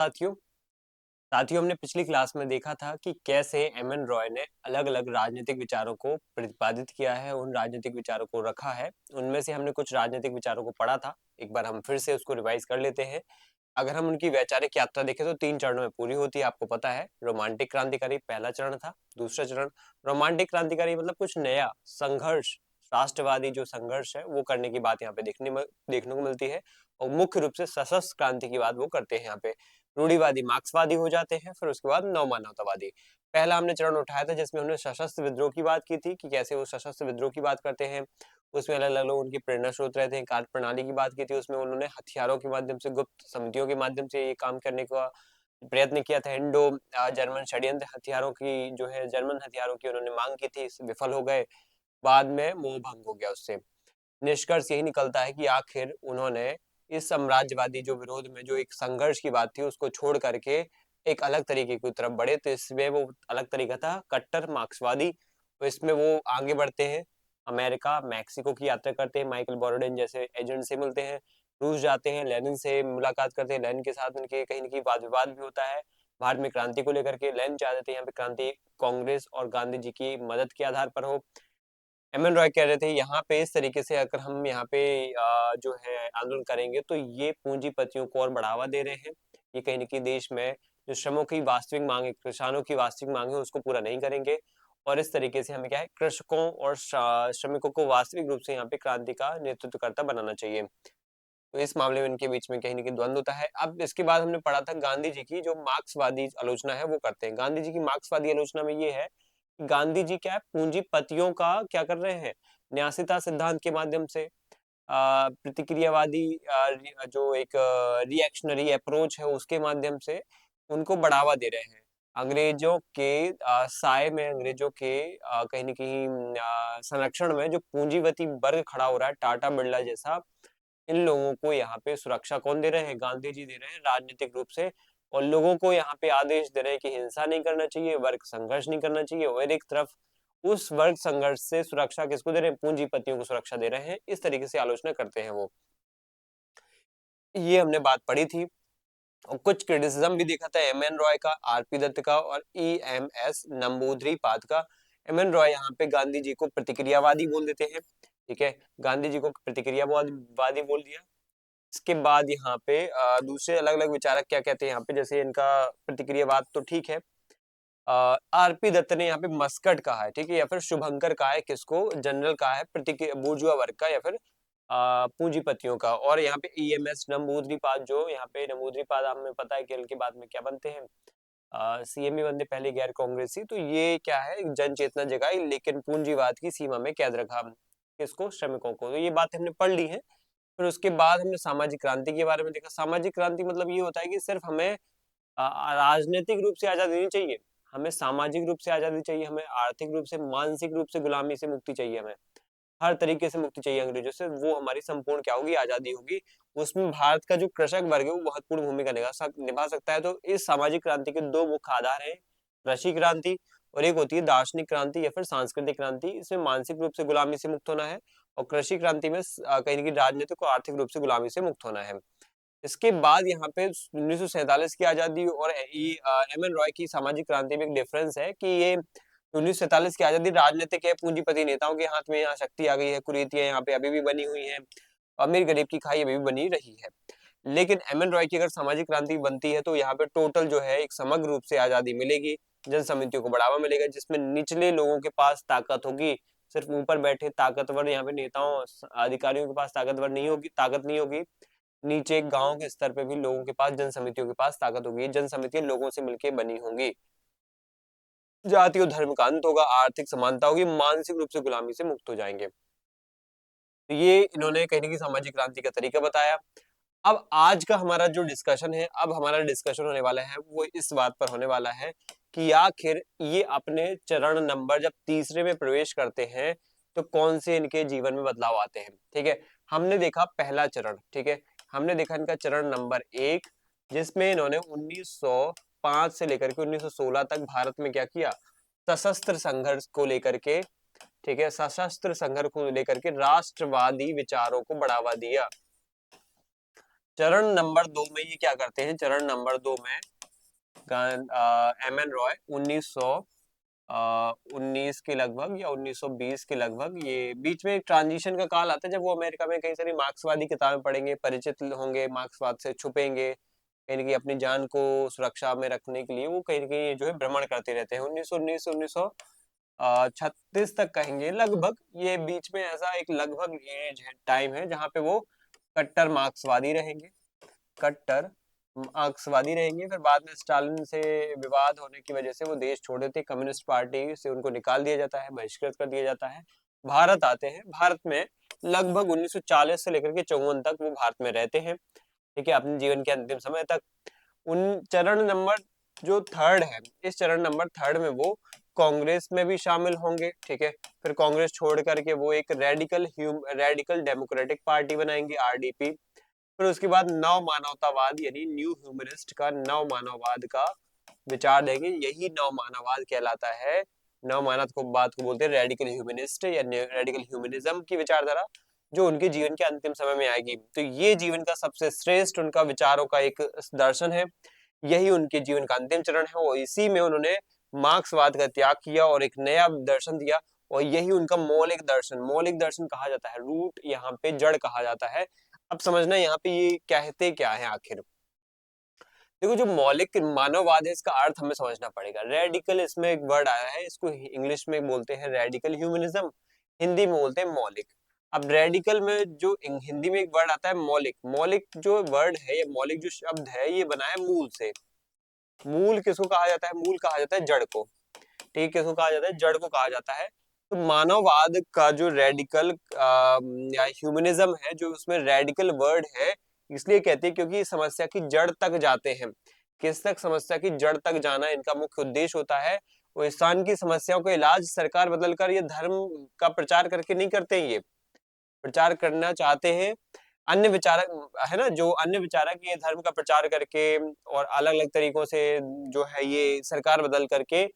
साथियों साथियों हमने पिछली क्लास में देखा था कि कैसे एम एन रॉय ने अलग अलग राजनीतिक विचारों को प्रतिपादित किया है, उन राजनीतिक विचारों को रखा है। उनमें से हमने कुछ राजनीतिक विचारों को पढ़ा था। एक बार हम फिर से उसको रिवाइज कर लेते हैं। अगर हम उनकी वैचारिक यात्रा देखें तो 3 चरणों में पूरी होती है, आपको पता है। रोमांटिक क्रांतिकारी पहला चरण था। दूसरा चरण रोमांटिक क्रांतिकारी मतलब कुछ नया संघर्ष, राष्ट्रवादी जो संघर्ष है वो करने की बात यहाँ पे देखने को मिलती है। और मुख्य रूप से सशस्त्र क्रांति की बात वो करते हैं यहाँ पे। रूढ़िवादी मार्क्सवादी हो जाते हैं, फिर उसके बाद नवमानवतावादी। पहला हमने चरण उठाया था जिसमें हमने सशस्त्र विद्रोह की बात की थी कि कैसे वो सशस्त्र विद्रोह की बात करते हैं। उसमें अलग अलग लोग उनकी प्रेरणा स्रोत रहते हैं। कार्य प्रणाली की बात की थी, उसमें उन्होंने हथियारों के माध्यम से, गुप्त समितियों के माध्यम से ये काम करने का प्रयत्न किया था। इंडो जर्मन षड्यंत्र हथियारों की जो है, जर्मन हथियारों की उन्होंने मांग की थी, विफल हो गए। बाद में मोह भंग हो गया उससे। निष्कर्ष यही निकलता है कि आखिर उन्होंने इस साम्राज्यवादी जो विरोध में जो एक संघर्ष की बात थी उसको छोड़ करके एक अलग तरीके की तरफ बढ़े। तो इसमें वो अलग तरीका था कट्टर मार्क्सवादी। तो इसमें वो आगे बढ़ते हैं, अमेरिका मैक्सिको की यात्रा करते हैं, माइकल बोरोडिन जैसे एजेंट से मिलते हैं, रूस जाते हैं, लेनिन से मुलाकात करते हैं। लेनिन के साथ उनके कहीं न कहीं वाद विवाद भी होता है भारत में क्रांति को लेकर के। लेनिन चाहते थे यहाँ पे क्रांति कांग्रेस और गांधी जी की मदद के आधार पर हो। एम एन रॉय कह रहे थे यहाँ पे इस तरीके से अगर हम यहाँ पे जो है आंदोलन करेंगे तो ये पूंजीपतियों को और बढ़ावा दे रहे हैं। ये कहीं न कहीं देश में जो श्रमों की वास्तविक मांग है, किसानों की वास्तविक मांग है, उसको पूरा नहीं करेंगे। और इस तरीके से हमें क्या है, कृषकों और श्रमिकों को वास्तविक रूप से यहाँ पे क्रांति का नेतृत्वकर्ता बनाना चाहिए। तो इस मामले में इनके बीच में कहीं न कहीं द्वंद्व होता है। अब इसके बाद हमने पढ़ा था गांधी जी की जो मार्क्सवादी आलोचना है वो करते हैं। गांधी जी की मार्क्सवादी आलोचना में ये है, गांधी जी क्या है, पूंजीपतियों का क्या कर रहे हैं, न्यासीता सिद्धांत के माध्यम से प्रतिक्रियावादी जो एक रिएक्शनरी अप्रोच है उसके माध्यम से उनको बढ़ावा दे रहे हैं। अंग्रेजों के साए में, अंग्रेजों के कहीं न कहीं संरक्षण में जो पूंजीपति वर्ग खड़ा हो रहा है, टाटा बिरला जैसा, इन लोगों को यहाँ पे सुरक्षा कौन दे रहे हैं? गांधी जी दे रहे हैं राजनीतिक रूप से। और लोगों को यहाँ पे आदेश दे रहे हैं कि हिंसा नहीं करना चाहिए, वर्ग संघर्ष नहीं करना चाहिए। और एक तरफ उस वर्ग संघर्ष से सुरक्षा किसको दे रहे हैं? पूंजीपतियों को सुरक्षा दे रहे हैं। इस तरीके से आलोचना करते हैं वो। ये हमने बात पढ़ी थी। और कुछ क्रिटिसिज्म भी देखा था एम एन रॉय का, आरपी दत्त का और ई एम एस नंबूद्रिपाद का। एम एन रॉय यहाँ पे गांधी जी को प्रतिक्रियावादी बोल देते हैं। ठीक है, गांधी जी को प्रतिक्रियावादी बोल दिया। इसके बाद यहाँ पे दूसरे अलग अलग विचारक क्या कहते हैं यहाँ पे, जैसे इनका प्रतिक्रियावाद तो ठीक है। आरपी दत्त ने यहाँ पे मस्कट कहा है, ठीक है, या फिर शुभंकर कहा है, किसको? जनरल कहा है प्रतिक्रिया बूर्जुआ वर्ग का या फिर पूंजीपतियों का। और यहाँ पे ईएमएस नंबूद्रिपाद, जो यहाँ पे नंबूद्रिपाद हमें पता है कि इनके बाद में क्या बनते हैं, सीएम भी बनते, पहले गैर कांग्रेसी। तो ये क्या है, जन चेतना जगाई लेकिन पूंजीवाद की सीमा में कैद रखा किसको? श्रमिकों को। तो ये बात हमने पढ़ ली है। फिर उसके बाद हमने सामाजिक क्रांति के बारे में देखा। सामाजिक क्रांति मतलब ये होता है कि सिर्फ हमें राजनीतिक रूप से आजादी नहीं चाहिए, हमें सामाजिक रूप से आजादी चाहिए, हमें आर्थिक रूप से, मानसिक रूप से गुलामी से मुक्ति चाहिए, हमें हर तरीके से मुक्ति चाहिए अंग्रेजों से। वो हमारी संपूर्ण क्या होगी? आजादी होगी। उसमें भारत का जो कृषक वर्ग है वो महत्वपूर्ण भूमिका निभा सकता है। तो इस सामाजिक क्रांति के दो मुख्य आधार हैं, कृषि क्रांति और एक होती है दार्शनिक क्रांति या फिर सांस्कृतिक क्रांति। इसमें मानसिक रूप से गुलामी से मुक्त होना है और कृषि क्रांति में कहीं न कहीं राजनीतिक और आर्थिक रूप से गुलामी से मुक्त होना है। इसके बाद यहाँ पे 1947 की आजादी और एम एन रॉय की सामाजिक क्रांति में एक डिफरेंस है कि ये 1947 की आजादी राजनीतिक है, पूंजीपति नेताओं के हाथ में यहाँ शक्ति आ गई है, कुरीतियां यहाँ पे अभी भी बनी हुई हैं, अमीर गरीब की खाई अभी भी बनी रही है। लेकिन एम एन रॉय की अगर सामाजिक क्रांति बनती है तो यहाँ पे टोटल जो है एक समग्र रूप से आजादी मिलेगी, जन समितियों को बढ़ावा मिलेगा, जिसमें निचले लोगों के पास ताकत होगी। सिर्फ ऊपर बैठे ताकतवर यहाँ पे नेताओं अधिकारियों के पास ताकत नहीं होगी। नीचे गांव के स्तर पे भी लोगों के पास, जन समितियों के पास ताकत होगी। जन समितियां लोगों से मिलकर बनी होंगी। जाति और धर्म का अंत होगा, आर्थिक समानता होगी, मानसिक रूप से गुलामी से मुक्त हो जाएंगे। तो ये इन्होंने कहीं न कहीं सामाजिक क्रांति का तरीका बताया। अब आज का हमारा जो डिस्कशन है, अब हमारा डिस्कशन होने वाला है वो इस बात पर होने वाला है कि आखिर ये अपने चरण नंबर जब तीसरे में प्रवेश करते हैं तो कौन से इनके जीवन में बदलाव आते हैं। ठीक है, हमने देखा पहला चरण, ठीक है, हमने देखा इनका चरण नंबर 1, जिसमें इन्होंने 1905 से लेकर के 1916 तक भारत में क्या किया? सशस्त्र संघर्ष को लेकर के, ठीक है, सशस्त्र संघर्ष को लेकर के राष्ट्रवादी विचारों को बढ़ावा दिया। चरण नंबर 2 में ये क्या करते हैं, चरण नंबर 2 में एम एन रॉय 1919 के लगभग या 1920 के लगभग, ये बीच में एक ट्रांजिशन का काल आता है जब वो अमेरिका में कई सारी मार्क्सवादी किताबें पढ़ेंगे, परिचित होंगे, मार्क्सवाद से छुपेंगे, कहीं ना कहीं अपनी जान को सुरक्षा में रखने के लिए वो कहीं ना कहीं जो है भ्रमण करते रहते हैं। 1919 से 1936 तक कहेंगे लगभग, ये बीच में ऐसा एक लगभग एज है, टाइम है जहाँ पे वो कट्टर मार्क्सवादी रहेंगे, कट्टर मार्क्सवादी रहेंगे। फिर बाद में स्टालिन से विवाद होने की वजह से वो देश छोड़ देते, कम्युनिस्ट पार्टी से उनको निकाल दिया जाता है, बहिष्कृत कर दिया जाता है। भारत आते हैं, भारत में लगभग 1940 से लेकर के 54 तक वो भारत में रहते हैं, ठीक है, अपने जीवन के अंतिम समय तक। उन चरण नंबर जो थर्ड है, इस चरण नंबर थर्ड में वो कांग्रेस में भी शामिल होंगे, ठीक है। फिर कांग्रेस छोड़ करके वो एक रेडिकल डेमोक्रेटिक पार्टी बनाएंगे, आरडीपी। फिर उसके बाद नव मानवतावाद यानी न्यू ह्यूमनिस्ट का, नव मानववाद का विचार देंगे, यही नव मानववाद कहलाता है। नव मानववाद को बोलते हैं रेडिकल ह्यूमनिस्ट या रेडिकल ह्यूमनिज्म की विचारधारा, जो उनके जीवन के अंतिम समय में आएगी। तो ये जीवन का सबसे श्रेष्ठ उनका विचारों का एक दर्शन है, यही उनके जीवन का अंतिम चरण है, और इसी में उन्होंने मार्क्सवाद का त्याग किया और एक नया दर्शन दिया, और यही उनका मौलिक दर्शन कहा जाता है, रूट यहाँ पे जड़ कहा जाता है। अब समझना यहाँ पे ये कहते क्या है आखिर। देखो, जो मौलिक मानववाद है इसका अर्थ हमें समझना पड़ेगा। रेडिकल इसमें एक वर्ड आया है, इसको इंग्लिश में बोलते हैं रेडिकल ह्यूमनिज्म, हिंदी में बोलते हैं मौलिक। अब रेडिकल में जो हिंदी में एक वर्ड आता है मौलिक, मौलिक जो वर्ड है, ये मौलिक जो शब्द है ये बना है मूल से। मूल किसको कहा जाता है, मूल कहा जाता है जड़ को, ठीक, किसको कहा जाता है, जड़ को कहा जाता है। तो मानववाद का जो रेडिकल या ह्यूमनिज्म है, जो उसमें रेडिकल वर्ड है, इसलिए कहते हैं क्योंकि समस्या की जड़ तक जाते हैं। किस तक, समस्या की जड़ तक जाना इनका मुख्य उद्देश्य होता है। वो इंसान की समस्याओं का इलाज सरकार बदलकर ये धर्म का प्रचार करके नहीं करते, ये प्रचार करना चाहते हैं अन्य विचारक, है ना, जो अन्य विचारक ये धर्म का प्रचार करके और अलग अलग तरीकों से जो है ये सरकार बदल करके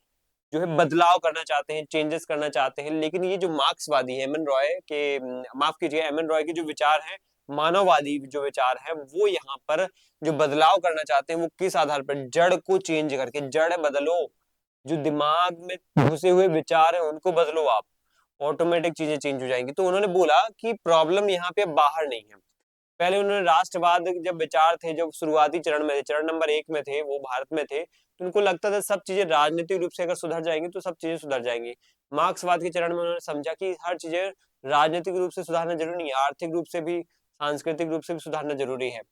जो है बदलाव करना चाहते हैं, चेंजेस करना चाहते हैं। लेकिन ये जो मार्क्सवादी है, एमएन रॉय के, माफ कीजिए, एमएन रॉय के जो विचार हैं, मानववादी जो विचार है, वो यहाँ पर जो बदलाव करना चाहते हैं वो किस आधार पर, जड़ को चेंज करके, जड़ बदलो, जो दिमाग में घुसे हुए विचार है उनको बदलो आप, ऑटोमेटिक चीजें चेंज हो जाएंगी। तो उन्होंने बोला कि प्रॉब्लम यहाँ पे बाहर नहीं है। पहले उन्होंने राष्ट्रवाद जब विचार थे, जब शुरुआती चरण में थे, चरण नंबर 1 में थे, वो भारत में थे, तो उनको लगता था सब चीजें राजनीतिक रूप से अगर सुधर जाएंगी तो सब चीजें सुधर जाएंगी। मार्क्सवाद के चरण में उन्होंने समझा कि हर चीजें राजनीतिक रूप से सुधारना जरूरी नहीं है, आर्थिक रूप से भी, सांस्कृतिक रूप से भी सुधारना जरूरी है।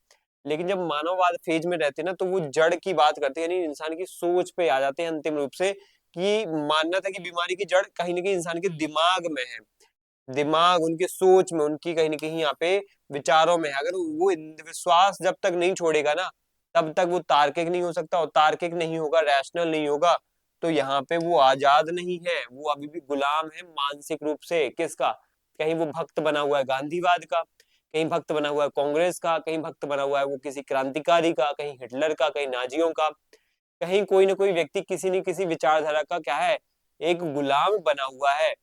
लेकिन जब मानववाद फेज में रहते हैं ना, तो वो जड़ की बात करते हैं, यानी इंसान की सोच पे आ जाते हैं अंतिम रूप से, कि मानना था कि बीमारी की जड़ कहीं ना कहीं इंसान के दिमाग में है, दिमाग, उनकी सोच में, उनकी कहीं ना कहीं यहाँ पे विचारों में है। अगर वो विश्वास जब तक नहीं छोड़ेगा ना, तब तक वो तार्किक नहीं हो सकता, और तार्किक नहीं होगा, रैशनल नहीं होगा, तो यहाँ पे वो आजाद नहीं है, वो अभी भी गुलाम है मानसिक रूप से। किसका, कहीं वो भक्त बना हुआ है गांधीवाद का, कहीं भक्त बना हुआ है कांग्रेस का, कहीं भक्त बना हुआ है वो किसी क्रांतिकारी का, कहीं हिटलर का, कहीं नाजियों का, कहीं कोई ना कोई व्यक्ति किसी न किसी विचारधारा का क्या है, एक गुलाम बना हुआ है।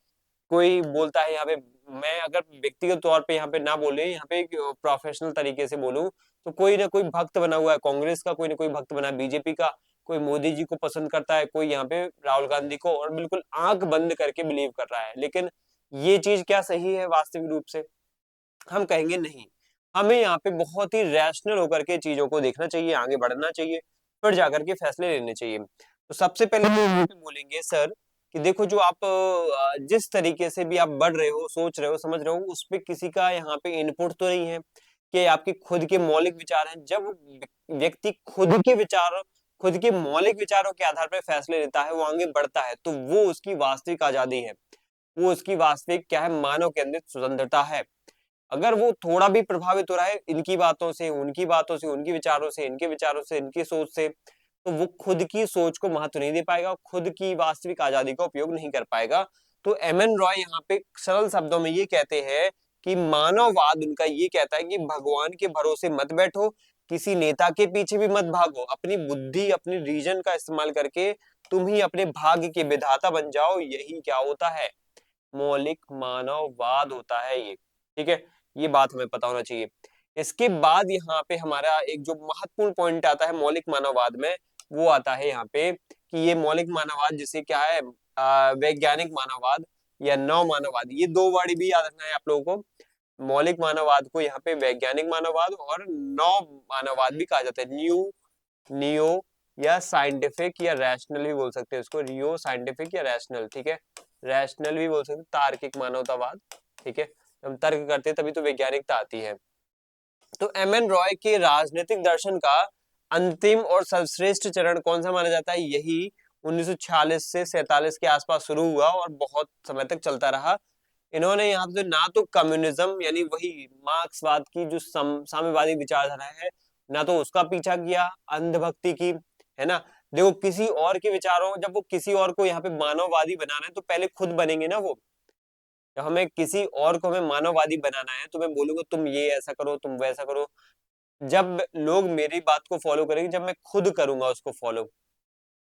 कोई बोलता है यहाँ पे, मैं अगर व्यक्तिगत तौर पे यहाँ पे ना बोले, यहाँ पे प्रोफेशनल तरीके से बोलूं, तो कोई ना कोई भक्त बना हुआ है कांग्रेस का, कोई ना कोई भक्त बना है बीजेपी का, कोई मोदी जी को पसंद करता है, कोई यहाँ पे राहुल गांधी को, और बिल्कुल आंख बंद करके बिलीव कर रहा है। लेकिन ये चीज क्या सही है वास्तविक रूप से, हम कहेंगे नहीं। हमें यहाँ पे बहुत ही रैशनल होकर के चीजों को देखना चाहिए, आगे बढ़ना चाहिए, फिर जाकर के फैसले लेने चाहिए। तो सबसे पहले हम यहाँ पे बोलेंगे सर कि देखो, जो आप जिस तरीके से भी आप बढ़ रहे हो, सोच रहे हो, समझ रहे हो, उस पे किसी का यहाँ पे इनपुट तो नहीं है, कि आपके खुद के मौलिक विचार हैं। जब व्यक्ति खुद के मौलिक विचारों के आधार पर फैसले लेता है, वो आगे बढ़ता है, तो वो उसकी वास्तविक आजादी है, वो उसकी वास्तविक क्या है, मानव केंद्रित स्वतंत्रता है। अगर वो थोड़ा भी प्रभावित हो रहा है इनकी बातों से, उनकी बातों से, उनके विचारों से, इनके विचारों से, इनकी सोच से, तो वो खुद की सोच को महत्व नहीं दे पाएगा, खुद की वास्तविक आजादी का उपयोग नहीं कर पाएगा। तो एम एन रॉय यहाँ पे सरल शब्दों में ये कहते हैं कि मानववाद उनका ये कहता है कि भगवान के भरोसे मत बैठो, किसी नेता के पीछे भी मत भागो, अपनी बुद्धि, अपनी रीजन का इस्तेमाल करके तुम ही अपने भाग्य के विधाता बन जाओ। यही क्या होता है, मौलिक मानववाद होता है ये, ठीक है, ये बात हमें पता होना चाहिए। इसके बाद यहाँ पे हमारा एक जो महत्वपूर्ण पॉइंट आता है मौलिक मानववाद में, वो आता है यहाँ पे कि ये मौलिक मानववाद जिसे क्या है, वैज्ञानिक मानववाद या नव मानववाद, ये दो वर्ड भी याद रखना है आप लोगों को। मौलिक मानववाद को यहाँ पे वैज्ञानिक मानववाद और नव मानववाद भी कहा जाता है। नियो या साइंटिफिक या रैशनल भी बोल सकते हैं उसको, रियो साइंटिफिक या रैशनल, ठीक है। रैशनल भी बोल सकते हैं, तार्किक मानवतावाद, ठीक है। हम तर्क करते हैं तभी तो वैज्ञानिकता आती है। तो एम एन रॉय के राजनीतिक दर्शन का अंतिम और सर्वश्रेष्ठ चरण कौन सा माना जाता है? यही 1946 से 47 के आसपास शुरू हुआ और बहुत समय तक चलता रहा। इन्होंने यहाँ पे ना तो कम्युनिज्म यानी वही मार्क्सवाद की जो साम्यवादी विचारधारा है, ना तो उसका पीछा किया, अंधभक्ति की, है ना। देखो किसी और के विचारों, जब वो किसी और को यहाँ पे मानववादी बनाना है तो पहले खुद बनेंगे ना वो। जब हमें किसी और को हमें मानववादी बनाना है तो मैं बोलूंगा तुम ये ऐसा करो, तुम वैसा करो। जब लोग मेरी बात को फॉलो करेंगे, जब मैं खुद करूंगा उसको फॉलो,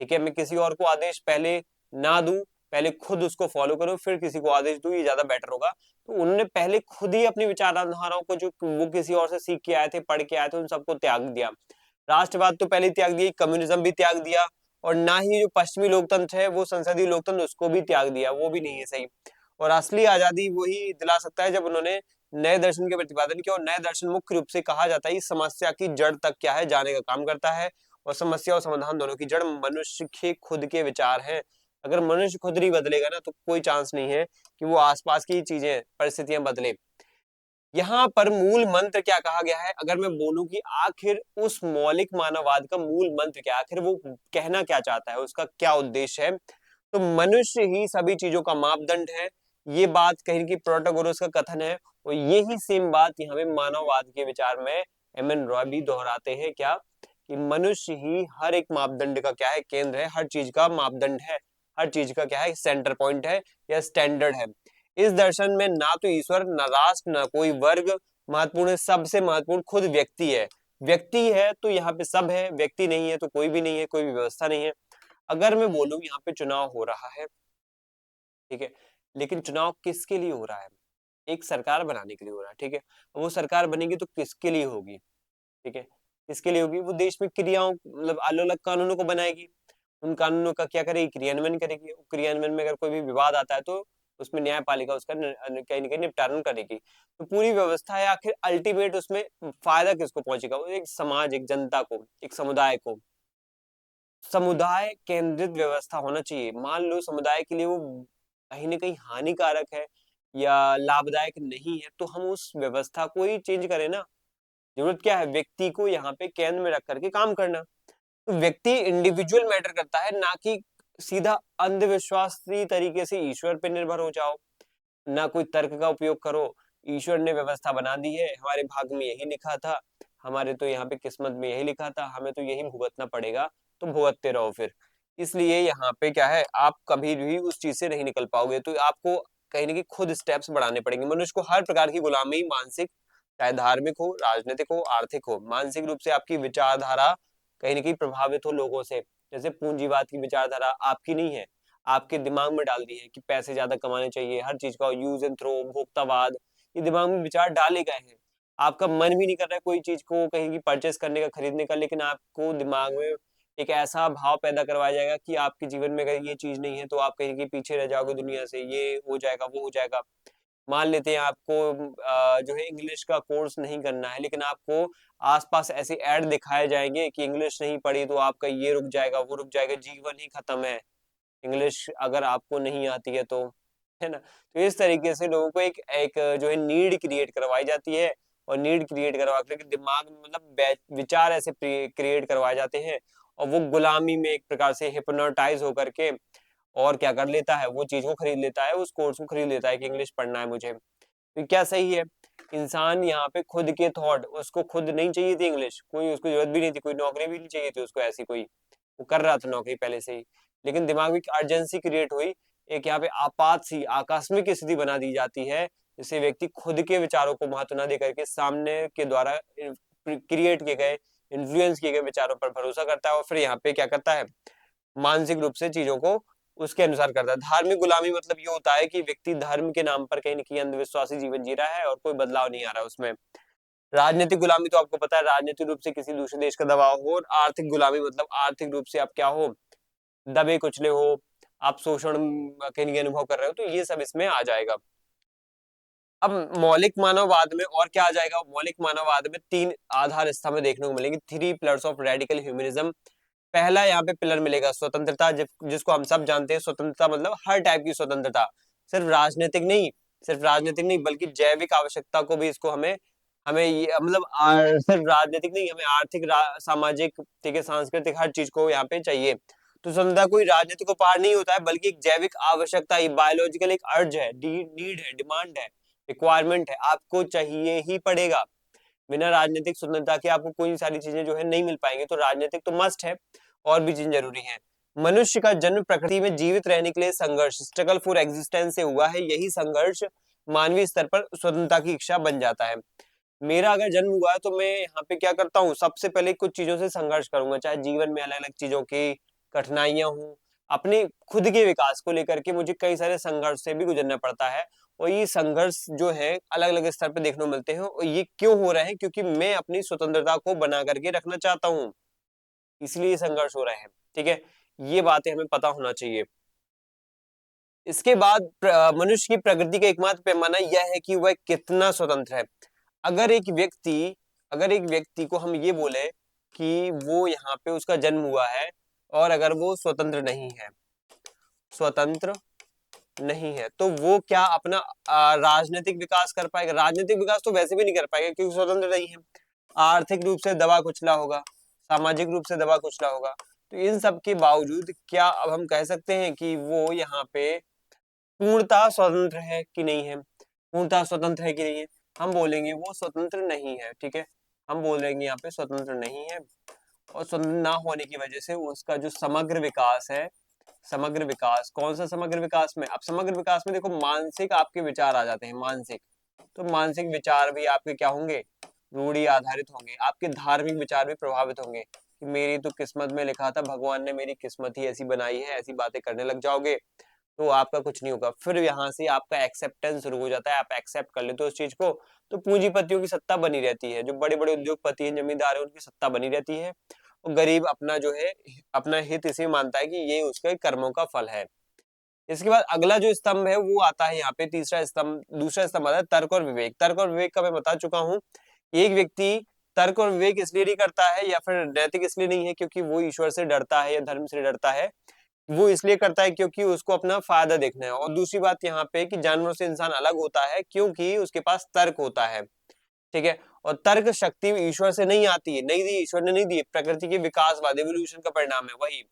ठीक है। मैं किसी और को आदेश पहले ना दूं, पहले खुद उसको फॉलो करूं फिर किसी को आदेश दूं, ये ज्यादा बेटर होगा। तो उन्होंने पहले खुद ही अपनी विचारधाराओं को, जो वो किसी और से सीख के आए थे, पढ़ के आए थे, उन सबको त्याग दिया। राष्ट्रवाद तो पहले त्याग दिया, कम्युनिज्म भी त्याग दिया, और ना ही जो पश्चिमी लोकतंत्र है वो संसदीय लोकतंत्र, उसको भी त्याग दिया, वो भी नहीं है सही। और असली आजादी वही दिला सकता है जब उन्होंने नए दर्शन के प्रतिपादन किया। और नए दर्शन मुख्य रूप से कहा जाता है इस समस्या की जड़ तक क्या है जाने का काम करता है, और समस्या और समाधान दोनों की जड़ मनुष्य के खुद के विचार हैं। अगर मनुष्य खुद नहीं बदलेगा ना तो कोई चांस नहीं है कि वो आसपास की चीजें, परिस्थितियां बदले। यहाँ पर मूल मंत्र क्या कहा गया है? अगर मैं बोलूं कि आखिर उस मौलिक मानववाद का मूल मंत्र क्या है, आखिर वो कहना क्या चाहता है, उसका क्या उद्देश्य है, तो मनुष्य ही सभी चीजों का मापदंड है। ये बात कहीं की प्रोटोगोरस का कथन है, और यही सेम बात यहाँ पे मानववाद के विचार में एम एन रॉय भी दोहराते हैं, क्या कि मनुष्य ही हर एक मापदंड का क्या है, केंद्र है, हर चीज का मापदंड है, हर चीज का क्या है, सेंटर पॉइंट है या स्टैंडर्ड है। इस दर्शन में ना तो ईश्वर, ना राष्ट्र, ना कोई वर्ग महत्वपूर्ण है, सबसे महत्वपूर्ण खुद व्यक्ति है। व्यक्ति है तो यहाँ पे सब है, व्यक्ति नहीं है तो कोई भी नहीं है, कोई भी व्यवस्था नहीं है। अगर मैं बोलूं यहाँ पे चुनाव हो रहा है, ठीक है, लेकिन चुनाव किसके लिए हो रहा है? एक सरकार बनाने के लिए हो रहा है, ठीक है। वो सरकार बनेगी तो किसके लिए होगी? ठीक है, किसके लिए होगी? वो देश में क्रियाओं, मतलब अलग अलग कानूनों को बनाएगी, उन कानूनों का क्या करेगी, क्रियान्वयन करेगी। क्रियान्वयन में अगर कोई भी विवाद आता है तो उसमें न्यायपालिका उसका कहीं ना कहीं निपटारण करेगी। तो पूरी व्यवस्था है, आखिर अल्टीमेट उसमें फायदा किसको पहुंचेगा? वो एक समाज, एक जनता को, एक समुदाय को। समुदाय केंद्रित व्यवस्था होना चाहिए। मान लो समुदाय के लिए वो कहीं ना कहीं हानिकारक है या लाभदायक नहीं है, तो हम उस व्यवस्था को ही चेंज करें ना। जरूरत क्या है? व्यक्ति को यहाँ पे केंद्र में रख करके काम करना। तो व्यक्ति इंडिविजुअल मैटर करता है, ना कि सीधा अंधविश्वासी तरीके से ईश्वर पे निर्भर हो जाओ, ना कोई तर्क का उपयोग करो। ईश्वर ने व्यवस्था बना दी है, हमारे भाग में यही लिखा था, हमारे तो यहाँ पे किस्मत में यही लिखा था, हमें तो यही भुगतना पड़ेगा, तो भुगतते रहो फिर। इसलिए यहाँ पे क्या है, आप कभी भी उस चीज से नहीं निकल पाओगे। तो आपको कहीं ना कहीं खुद स्टेप्स बढ़ाने पड़ेंगे। मनुष्य को हर प्रकार की गुलामी, मानसिक, चाहे धार्मिक हो, राजनीतिक हो, आर्थिक हो, मानसिक रूप से आपकी विचारधारा कहीं ना कहीं प्रभावित हो लोगों से। जैसे पूंजीवाद की विचारधारा आपकी नहीं है, आपके दिमाग में डाल दी है कि पैसे ज्यादा कमाने चाहिए, हर चीज का यूज एंड थ्रो, भोक्तावाद, ये दिमाग में विचार डाले गए हैं। आपका मन भी नहीं कर रहा है कोई चीज को कहीं की परचेस करने का, खरीदने का, लेकिन आपको दिमाग में एक ऐसा भाव पैदा करवाया जाएगा कि आपके जीवन में अगर ये चीज नहीं है तो आप कहीं के पीछे रह जाओगे दुनिया से, ये हो जाएगा, वो हो जाएगा। मान लेते हैं आपको जो है इंग्लिश का कोर्स नहीं करना है, लेकिन आपको आसपास ऐसे ऐड दिखाए जाएंगे कि इंग्लिश नहीं पढ़ी तो आपका ये रुक जाएगा, वो रुक जाएगा, जीवन ही खत्म है इंग्लिश अगर आपको नहीं आती है तो, है ना। तो इस तरीके से लोगों को एक एक जो है नीड क्रिएट करवाई जाती है, और नीड क्रिएट करवा करके दिमाग में मतलब विचार ऐसे क्रिएट करवाए जाते हैं, और वो गुलामी में एक प्रकार से हिप्नोटाइज होकर के और क्या कर लेता है, वो चीज को खरीद लेता है, उस कोर्स को खरीद लेता है कि इंग्लिश पढ़ना है मुझे। तो क्या सही है? इंसान यहाँ पे खुद के थॉट, उसको खुद नहीं चाहिए थी इंग्लिश, कोई उसको जरूरत भी नहीं थी, कोई नौकरी भी नहीं चाहिए थी उसको ऐसी कोई, वो कर रहा था नौकरी पहले से ही। लेकिन दिमाग में एक अर्जेंसी क्रिएट हुई, एक यहाँ पे आपात सी आकस्मिक स्थिति बना दी जाती है, जिससे व्यक्ति खुद के विचारों को महत्व न देकर के सामने के द्वारा क्रिएट किए गए, इन्फ्लुएंस किए गए विचारों पर भरोसा करता है, और फिर यहाँ पे क्या करता है, मानसिक रूप से चीजों को उसके अनुसार करता है। धार्मिक गुलामी मतलब ये होता है कि व्यक्ति धर्म के नाम पर कहीं न कहीं अंधविश्वासी जीवन जी रहा है और कोई बदलाव नहीं आ रहा उसमें। राजनीतिक गुलामी तो आपको पता है, राजनीतिक रूप से किसी दूसरे देश का दबाव हो, और आर्थिक गुलामी मतलब आर्थिक रूप से आप क्या हो, दबे कुचले हो, आप शोषण के लिए अनुभव कर रहे हो, तो ये सब इसमें आ जाएगा। अब मौलिक मानववाद में और क्या आ जाएगा, मौलिक मानववाद में तीन आधार स्तंभ देखने को मिलेंगे, three pillars of radical humanism. पहला यहाँ पे पिलर मिलेगा स्वतंत्रता, जिसको हम सब जानते हैं, स्वतंत्रता मतलब हर टाइप की स्वतंत्रता, सिर्फ राजनीतिक नहीं, सिर्फ राजनीतिक नहीं बल्कि जैविक आवश्यकता को भी इसको हमें हमें मतलब सिर्फ राजनीतिक नहीं, हमें आर्थिक, सामाजिक, ठीक है, सांस्कृतिक, हर चीज को यहाँ पे चाहिए। तो स्वतंत्रता कोई राजनीतिक उपहार नहीं होता है, बल्कि एक जैविक आवश्यकता, ये बायोलॉजिकल एक अर्ज है, नीड है, डिमांड है, रिक्वायरमेंट है, आपको चाहिए ही पड़ेगा। बिना राजनीतिक स्वतंत्रता के आपको कोई सारी चीजें जो है नहीं मिल पाएंगी, तो राजनीतिक तो मस्ट है, और भी चीजें जरूरी हैं। मनुष्य का जन्म प्रकृति में जीवित रहने के लिए संघर्ष, स्ट्रगल फॉर एग्जिस्टेंस से हुआ है, यही संघर्ष मानवीय स्तर पर स्वतंत्रता की इच्छा बन जाता है। मेरा अगर जन्म हुआ है तो मैं यहाँ पे क्या करता हूँ, सबसे पहले कुछ चीजों से संघर्ष करूंगा, चाहे जीवन में अलग अलग चीजों की कठिनाइयां हो, अपने खुद के विकास को लेकर के मुझे कई सारे संघर्ष से भी गुजरना पड़ता है। और ये संघर्ष जो है अलग अलग स्तर पे देखने को मिलते हैं, और ये क्यों हो रहे हैं, क्योंकि मैं अपनी स्वतंत्रता को बना करके रखना चाहता हूँ, इसलिए ये संघर्ष हो रहे हैं। ठीक है, ये बातें हमें पता होना चाहिए। इसके बाद मनुष्य की प्रगति का एकमात्र पैमाना यह है कि वह कितना स्वतंत्र है। अगर एक व्यक्ति अगर एक व्यक्ति को हम ये बोले कि वो यहाँ पे उसका जन्म हुआ है, और अगर वो स्वतंत्र नहीं है, तो वो क्या अपना राजनीतिक विकास कर पाएगा? राजनीतिक विकास तो वैसे भी नहीं कर पाएगा, क्योंकि स्वतंत्र नहीं है। आर्थिक रूप से दबा कुचला होगा, सामाजिक रूप से दबा कुचला होगा। तो इन सब के बावजूद क्या अब हम कह सकते हैं कि वो यहाँ पे पूर्णतः स्वतंत्र है कि नहीं है? पूर्णतः स्वतंत्र है कि नहीं है? हम बोलेंगे वो स्वतंत्र नहीं है। ठीक है, हम बोलेंगे यहाँ पे स्वतंत्र नहीं है, और स्वतंत्र ना होने की वजह से उसका जो समग्र विकास है, समग्र विकास, कौन सा समग्र विकास में, अब समग्र विकास में देखो मानसिक आपके विचार आ जाते हैं, मानसिक, तो मानसिक विचार भी आपके क्या होंगे, रूढ़ि आधारित होंगे, आपके धार्मिक विचार भी प्रभावित होंगे कि मेरी तो किस्मत में लिखा था, भगवान ने मेरी किस्मत ही ऐसी बनाई है, ऐसी बातें करने लग जाओगे तो आपका कुछ नहीं होगा। फिर यहाँ से आपका एक्सेप्टेंस शुरू हो जाता है, आप एक्सेप्ट कर लेते हो उस चीज को, तो पूंजीपतियों की सत्ता बनी रहती है, जो बड़े बड़े उद्योगपति हैं, जमींदार हैं, उनकी सत्ता बनी रहती है, और गरीब अपना जो है अपना हित इसी मानता है कि ये उसके कर्मों का फल है। इसके बाद अगला जो स्तंभ है वो आता है यहाँ पे, तीसरा स्तंभ, दूसरा स्तंभ आता है तर्क और विवेक। तर्क और विवेक का मैं बता चुका हूँ। एक व्यक्ति तर्क और विवेक इसलिए नहीं करता है, या फिर नैतिक इसलिए नहीं है क्योंकि वो ईश्वर से डरता है या धर्म से डरता है, वो इसलिए करता है क्योंकि उसको अपना फायदा देखना है। और दूसरी बात यहाँ पे कि जानवरों से इंसान अलग होता है क्योंकि उसके पास तर्क होता है। ठीक है, और तर्क शक्ति ईश्वर से नहीं आती है, नहीं दी, ईश्वर ने नहीं दी, प्रकृति के विकासवाद, एवोल्यूशन का परिणाम है वही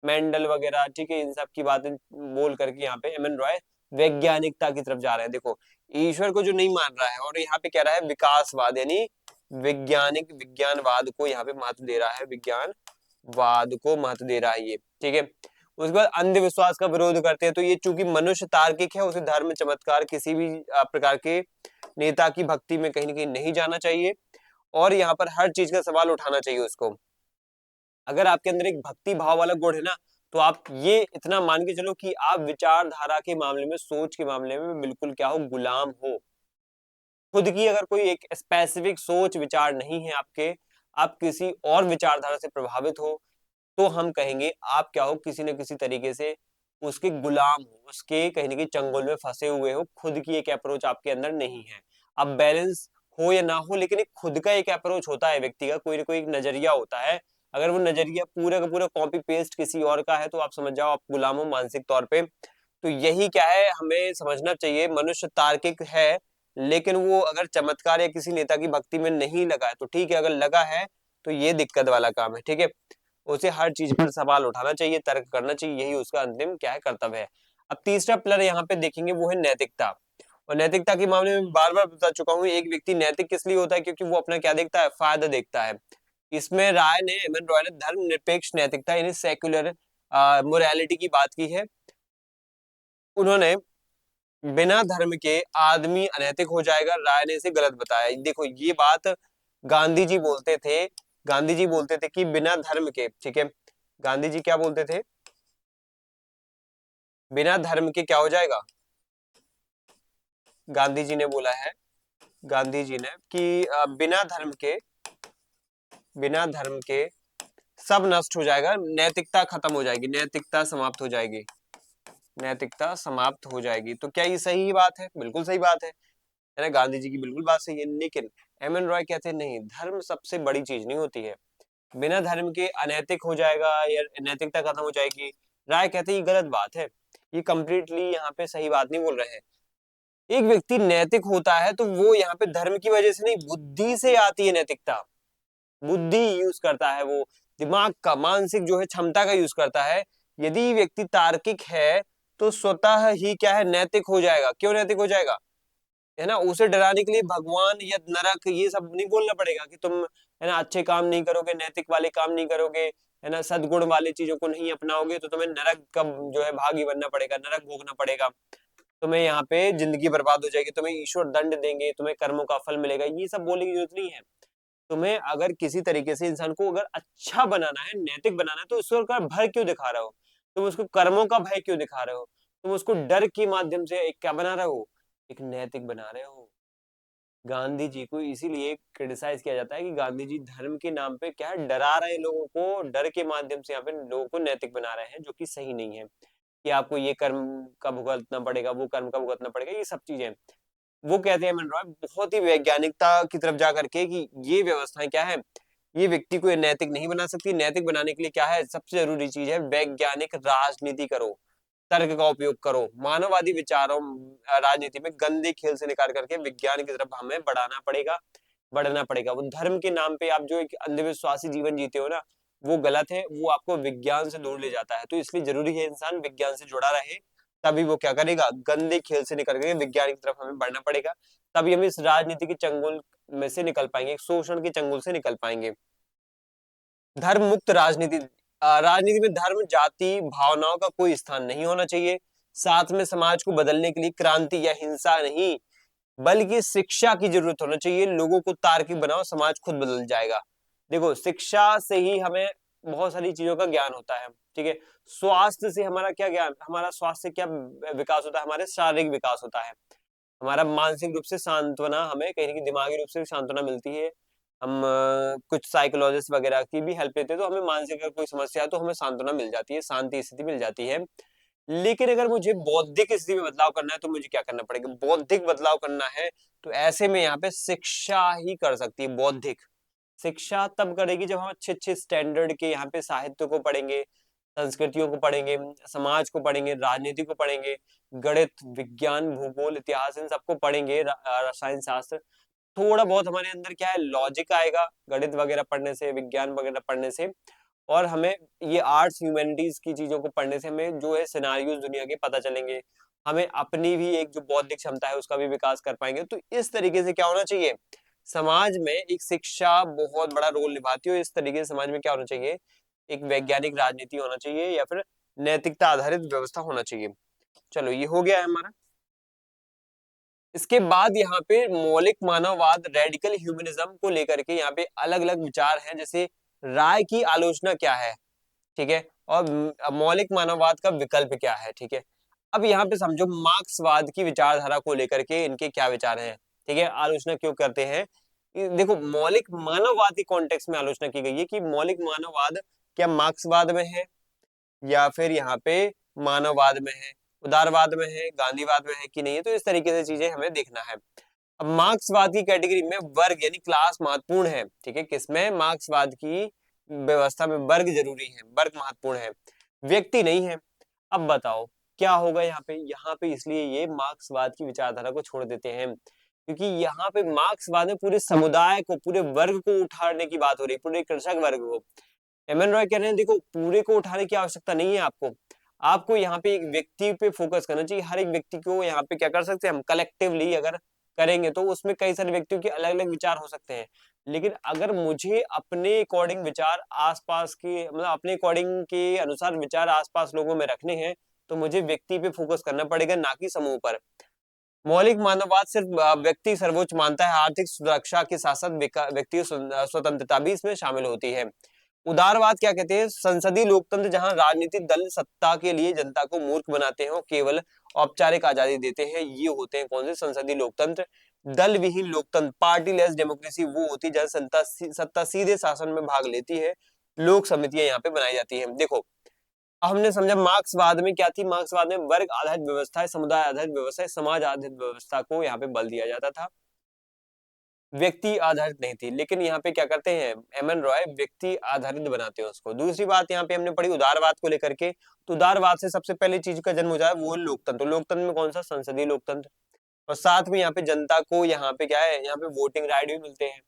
मेंडल वगैरह। ठीक है, इन सब की बातें बोल करके यहाँ पे एम एन रॉय वैज्ञानिकता की तरफ जा रहे हैं। देखो, ईश्वर को जो नहीं मान रहा है, और यहाँ पे कह रहा है विकासवाद, यानी विज्ञानवाद को यहाँ पे महत्व दे रहा है, विज्ञानवाद को महत्व दे रहा है ये। ठीक है, उसके बाद अंधविश्वास का विरोध करते हैं, तो ये चूंकि मनुष्य तार्किक है, उसे धर्म, चमत्कार, किसी भी प्रकार के नेता की भक्ति में कहीं ना कहीं नहीं जाना चाहिए, और यहाँ पर हर चीज का सवाल उठाना चाहिए उसको। अगर आपके अंदर एक भक्ति भाव वाला गुण है ना, तो आप ये इतना मान के चलो कि आप विचारधारा के मामले में, सोच के मामले में बिल्कुल क्या हो, गुलाम हो। खुद की अगर कोई एक स्पेसिफिक सोच विचार नहीं है आपके, आप किसी और विचारधारा से प्रभावित हो, तो हम कहेंगे आप क्या हो, किसी न किसी तरीके से उसके गुलाम हो, उसके कहीं ना कहीं चंगुल में फंसे हुए हो, खुद की एक अप्रोच आपके अंदर नहीं है। अब बैलेंस हो या ना हो, लेकिन एक खुद का एक अप्रोच होता है, व्यक्ति का कोई ना कोई एक नजरिया होता है। अगर वो नजरिया पूरा का पूरा कॉपी पेस्ट किसी और का है, तो आप समझ जाओ आप गुलाम हो मानसिक तौर पे। तो यही क्या है, हमें समझना चाहिए, मनुष्य तार्किक है, लेकिन वो अगर चमत्कार या किसी नेता की भक्ति में नहीं लगा है तो ठीक है, अगर लगा है तो ये दिक्कत वाला काम है। ठीक है, उसे हर चीज पर सवाल उठाना चाहिए, तर्क करना चाहिए, यही उसका अंतिम क्या है, कर्तव्य है। अब तीसरा पिलर यहाँ पे देखेंगे वो है नैतिकता। और नैतिकता के मामले में बार बार बता चुका हूँ, एक व्यक्ति नैतिक किस लिए होता है, क्योंकि वो अपना क्या देखता है, फायदा देखता है। इसमें एम एन रॉय ने धर्मनिरपेक्ष नैतिकता यानी सेक्युलर मोरालिटी की बात की है। उन्होंने बिना धर्म के आदमी अनैतिक हो जाएगा, राय ने इसे गलत बताया। देखो, ये बात गांधी जी बोलते थे, गांधी जी बोलते थे कि बिना धर्म के, ठीक है, गांधी जी क्या बोलते थे, बिना धर्म के क्या हो जाएगा, गांधी जी ने बोला है गांधी जी ने कि बिना धर्म के सब नष्ट हो जाएगा, नैतिकता खत्म हो जाएगी, नैतिकता समाप्त हो जाएगी, नैतिकता समाप्त हो जाएगी। तो क्या ये सही बात है? बिल्कुल सही बात है ना? गांधी जी की बिल्कुल बात सही है, लेकिन एम एन रॉय कहते हैं नहीं, धर्म सबसे बड़ी चीज नहीं होती है, बिना धर्म के अनैतिक हो जाएगा या नैतिकता खत्म हो जाएगी। राय कहते हैं ये गलत बात है, ये कंप्लीटली यहाँ पे सही बात नहीं बोल रहे हैं। एक व्यक्ति नैतिक होता है तो वो यहाँ पे धर्म की वजह से नहीं, बुद्धि से आती है नैतिकता, बुद्धि यूज करता है वो, दिमाग का, मानसिक जो है क्षमता का यूज करता है। यदि व्यक्ति तार्किक है तो स्वतः ही क्या है, नैतिक हो जाएगा। क्यों नैतिक हो जाएगा? है ना, उसे डराने के लिए भगवान या नरक ये सब नहीं बोलना पड़ेगा कि तुम है ना अच्छे काम नहीं करोगे, नैतिक वाले काम नहीं करोगे, है ना सद्गुण वाली चीजों को नहीं अपनाओगे तो तुम्हें नरक का जो है भागी बनना पड़ेगा, नरक भोगना पड़ेगा, तुम्हें यहाँ पे जिंदगी बर्बाद हो जाएगी, तुम्हें ईश्वर दंड देंगे, तुम्हें कर्मों का फल मिलेगा, ये सब बोलने की जरूरत नहीं है। तुम्हें अगर किसी तरीके से इंसान को अगर अच्छा बनाना है, नैतिक बनाना है, तो ईश्वर का भय क्यों दिखा रहे हो? तुम उसको कर्मों का भय क्यों दिखा रहे हो? तुम उसको डर के माध्यम से एक क्या बना रहे हो, एक नैतिक बना रहे हो। गांधी जी को इसीलिए क्रिटिसाइज किया जाता है कि गांधी जी धर्म के नाम पे क्या है, डरा रहे हैं लोगों को, डर के माध्यम से यहाँ पे लोगों को नैतिक बना रहे हैं, जो कि सही नहीं है कि आपको ये कर्म का भुगतना पड़ेगा, वो कर्म का भुगतना पड़ेगा, ये सब चीजें। वो कहते हैं एम एन रॉय बहुत ही वैज्ञानिकता की तरफ जा करके कि ये व्यवस्थाएं क्या है, ये व्यक्ति को ये नैतिक नहीं बना सकती। नैतिक बनाने के लिए क्या है, सबसे जरूरी चीज है वैज्ञानिक राजनीति करो, तर्क का उपयोग करो, मानववादी विचारों राजनीति में गंदे खेल से निकाल करके विज्ञान की तरफ हमें बढ़ना पड़ेगा। वो धर्म के नाम पे आप जो एक अंधविश्वासी जीवन जीते हो ना, वो गलत है, वो आपको विज्ञान से दूर ले जाता है। तो इसलिए जरूरी है इंसान विज्ञान से जुड़ा रहे, तभी वो क्या करेगा, गंदे खेल से निकल के विज्ञान की तरफ हमें बढ़ना पड़ेगा, तभी हम इस राजनीति के चंगुल में से निकल पाएंगे, शोषण के चंगुल से निकल पाएंगे। धर्म मुक्त राजनीति, राजनीति में धर्म, जाति, भावनाओं का कोई स्थान नहीं होना चाहिए। साथ में समाज को बदलने के लिए क्रांति या हिंसा नहीं, बल्कि शिक्षा की जरूरत होना चाहिए। लोगों को तार्किक बनाओ, समाज खुद बदल जाएगा। देखो, शिक्षा से ही हमें बहुत सारी चीजों का ज्ञान होता है, ठीक है। स्वास्थ्य से हमारा क्या ज्ञान, हमारा स्वास्थ्य से क्या विकास होता है, हमारे शारीरिक विकास होता है, हमारा मानसिक रूप से सांत्वना, हमें कहीं ना कहीं दिमागी रूप से भी सांत्वना मिलती है। हम कुछ साइकोलॉजिस्ट वगैरह की भी हेल्प लेते हैं तो हमें मानसिक अगर कोई समस्या है तो हमें सांत्वना मिल जाती है, शांति स्थिति मिल जाती है। लेकिन अगर मुझे बौद्धिक स्थिति में बदलाव करना है तो मुझे क्या करना पड़ेगा, बौद्धिक बदलाव करना है तो ऐसे में यहाँ पे शिक्षा ही कर सकती है। बौद्धिक शिक्षा तब करेगी जब हम अच्छे अच्छे स्टैंडर्ड के यहाँ पे साहित्य को पढ़ेंगे, संस्कृतियों को पढ़ेंगे, समाज को पढ़ेंगे, राजनीति को पढ़ेंगे, गणित, विज्ञान, भूगोल, इतिहास, इन सबको पढ़ेंगे, रसायन शास्त्र। थोड़ा बहुत हमारे अंदर क्या है, लॉजिक आएगा गणित वगैरह पढ़ने से, विज्ञान वगैरह पढ़ने से। और हमें ये आर्ट्स ह्यूमैनिटीज की चीजों को पढ़ने से हमें जो है सिनारियोज दुनिया के पता चलेंगे, हमें अपनी भी एक जो बौद्धिक क्षमता है उसका भी विकास कर पाएंगे। तो इस तरीके से क्या होना चाहिए, समाज में एक शिक्षा बहुत बड़ा रोल निभाती है। इस तरीके से समाज में क्या होना चाहिए, एक वैज्ञानिक राजनीति होना चाहिए या फिर नैतिकता आधारित व्यवस्था होना चाहिए। चलो, ये हो गया है हमारा। इसके बाद यहाँ पे मौलिक मानववाद, रेडिकल ह्यूमनिज्म को लेकर के यहाँ पे अलग अलग विचार हैं, जैसे राय की आलोचना क्या है, ठीक है, और मौलिक मानववाद का विकल्प क्या है, ठीक है। अब यहाँ पे समझो मार्क्सवाद की विचारधारा को लेकर के इनके क्या विचार हैं, ठीक है, आलोचना क्यों करते हैं। देखो, मौलिक मानववाद के कॉन्टेक्स्ट में आलोचना की गई है कि मौलिक मानववाद क्या मार्क्सवाद में है या फिर यहाँ पे मानववाद में है, उदारवाद में है, गांधीवाद में है कि नहीं है। तो इस तरीके से चीजें हमें देखना है। अब मार्क्सवाद की कैटेगरी में वर्ग यानी क्लास महत्वपूर्ण है, ठीक है, किसमें, मार्क्सवाद की व्यवस्था में वर्ग जरूरी है, वर्ग महत्वपूर्ण है, व्यक्ति नहीं है। अब बताओ क्या होगा यहाँ पे, यहाँ पे इसलिए ये मार्क्सवाद की विचारधारा को छोड़ देते हैं क्योंकि यहाँ पे मार्क्सवाद में पूरे समुदाय को, पूरे वर्ग को उठाने की बात हो रही है, पूरे कृषक वर्ग को। एम एन रॉय कह रहे हैं देखो, पूरे को उठाने की आवश्यकता नहीं है आपको, आपको यहाँ पे एक व्यक्ति पे फोकस करना चाहिए। हर एक व्यक्ति को यहाँ पे क्या कर सकते हैं हम, कलेक्टिवली अगर करेंगे तो उसमें कई सारे व्यक्तियों के अलग अलग विचार हो सकते हैं। लेकिन अगर मुझे अपने अकॉर्डिंग विचार आसपास के, मतलब अपने अकॉर्डिंग के अनुसार विचार आसपास लोगों में रखने हैं तो मुझे व्यक्ति पे फोकस करना पड़ेगा, ना कि समूह पर। मौलिक मानववाद सिर्फ व्यक्ति सर्वोच्च मानता है, आर्थिक सुरक्षा के साथ साथ व्यक्ति स्वतंत्रता भी इसमें शामिल होती है। उदारवाद क्या कहते हैं, संसदीय लोकतंत्र जहां राजनीतिक दल सत्ता के लिए जनता को मूर्ख बनाते हैं और केवल औपचारिक आजादी देते हैं, ये होते हैं कौन से, संसदीय लोकतंत्र। दल विहीन लोकतंत्र, पार्टीलेस डेमोक्रेसी वो होती है जहां सत्ता सीधे शासन में भाग लेती है, लोक समितियां यहाँ पे बनाई जाती है। देखो, हमने समझा मार्क्सवाद में क्या थी, मार्क्सवाद में वर्ग आधारित व्यवस्था है, समुदाय आधारित व्यवस्था है, समाज आधारित व्यवस्था को यहाँ पे बल दिया जाता था, व्यक्ति आधारित नहीं थी। लेकिन यहाँ पे क्या करते हैं एम एन रॉय, व्यक्ति आधारित बनाते हैं उसको। दूसरी बात यहाँ पे हमने पढ़ी उदारवाद को लेकर के, तो उदारवाद से सबसे पहले चीज का जन्म हो जाए वो लोकतंत्र। तो लोकतंत्र में कौन सा, संसदीय लोकतंत्र, और साथ में यहाँ पे जनता को यहाँ पे क्या है, यहाँ पे वोटिंग राइट भी मिलते हैं।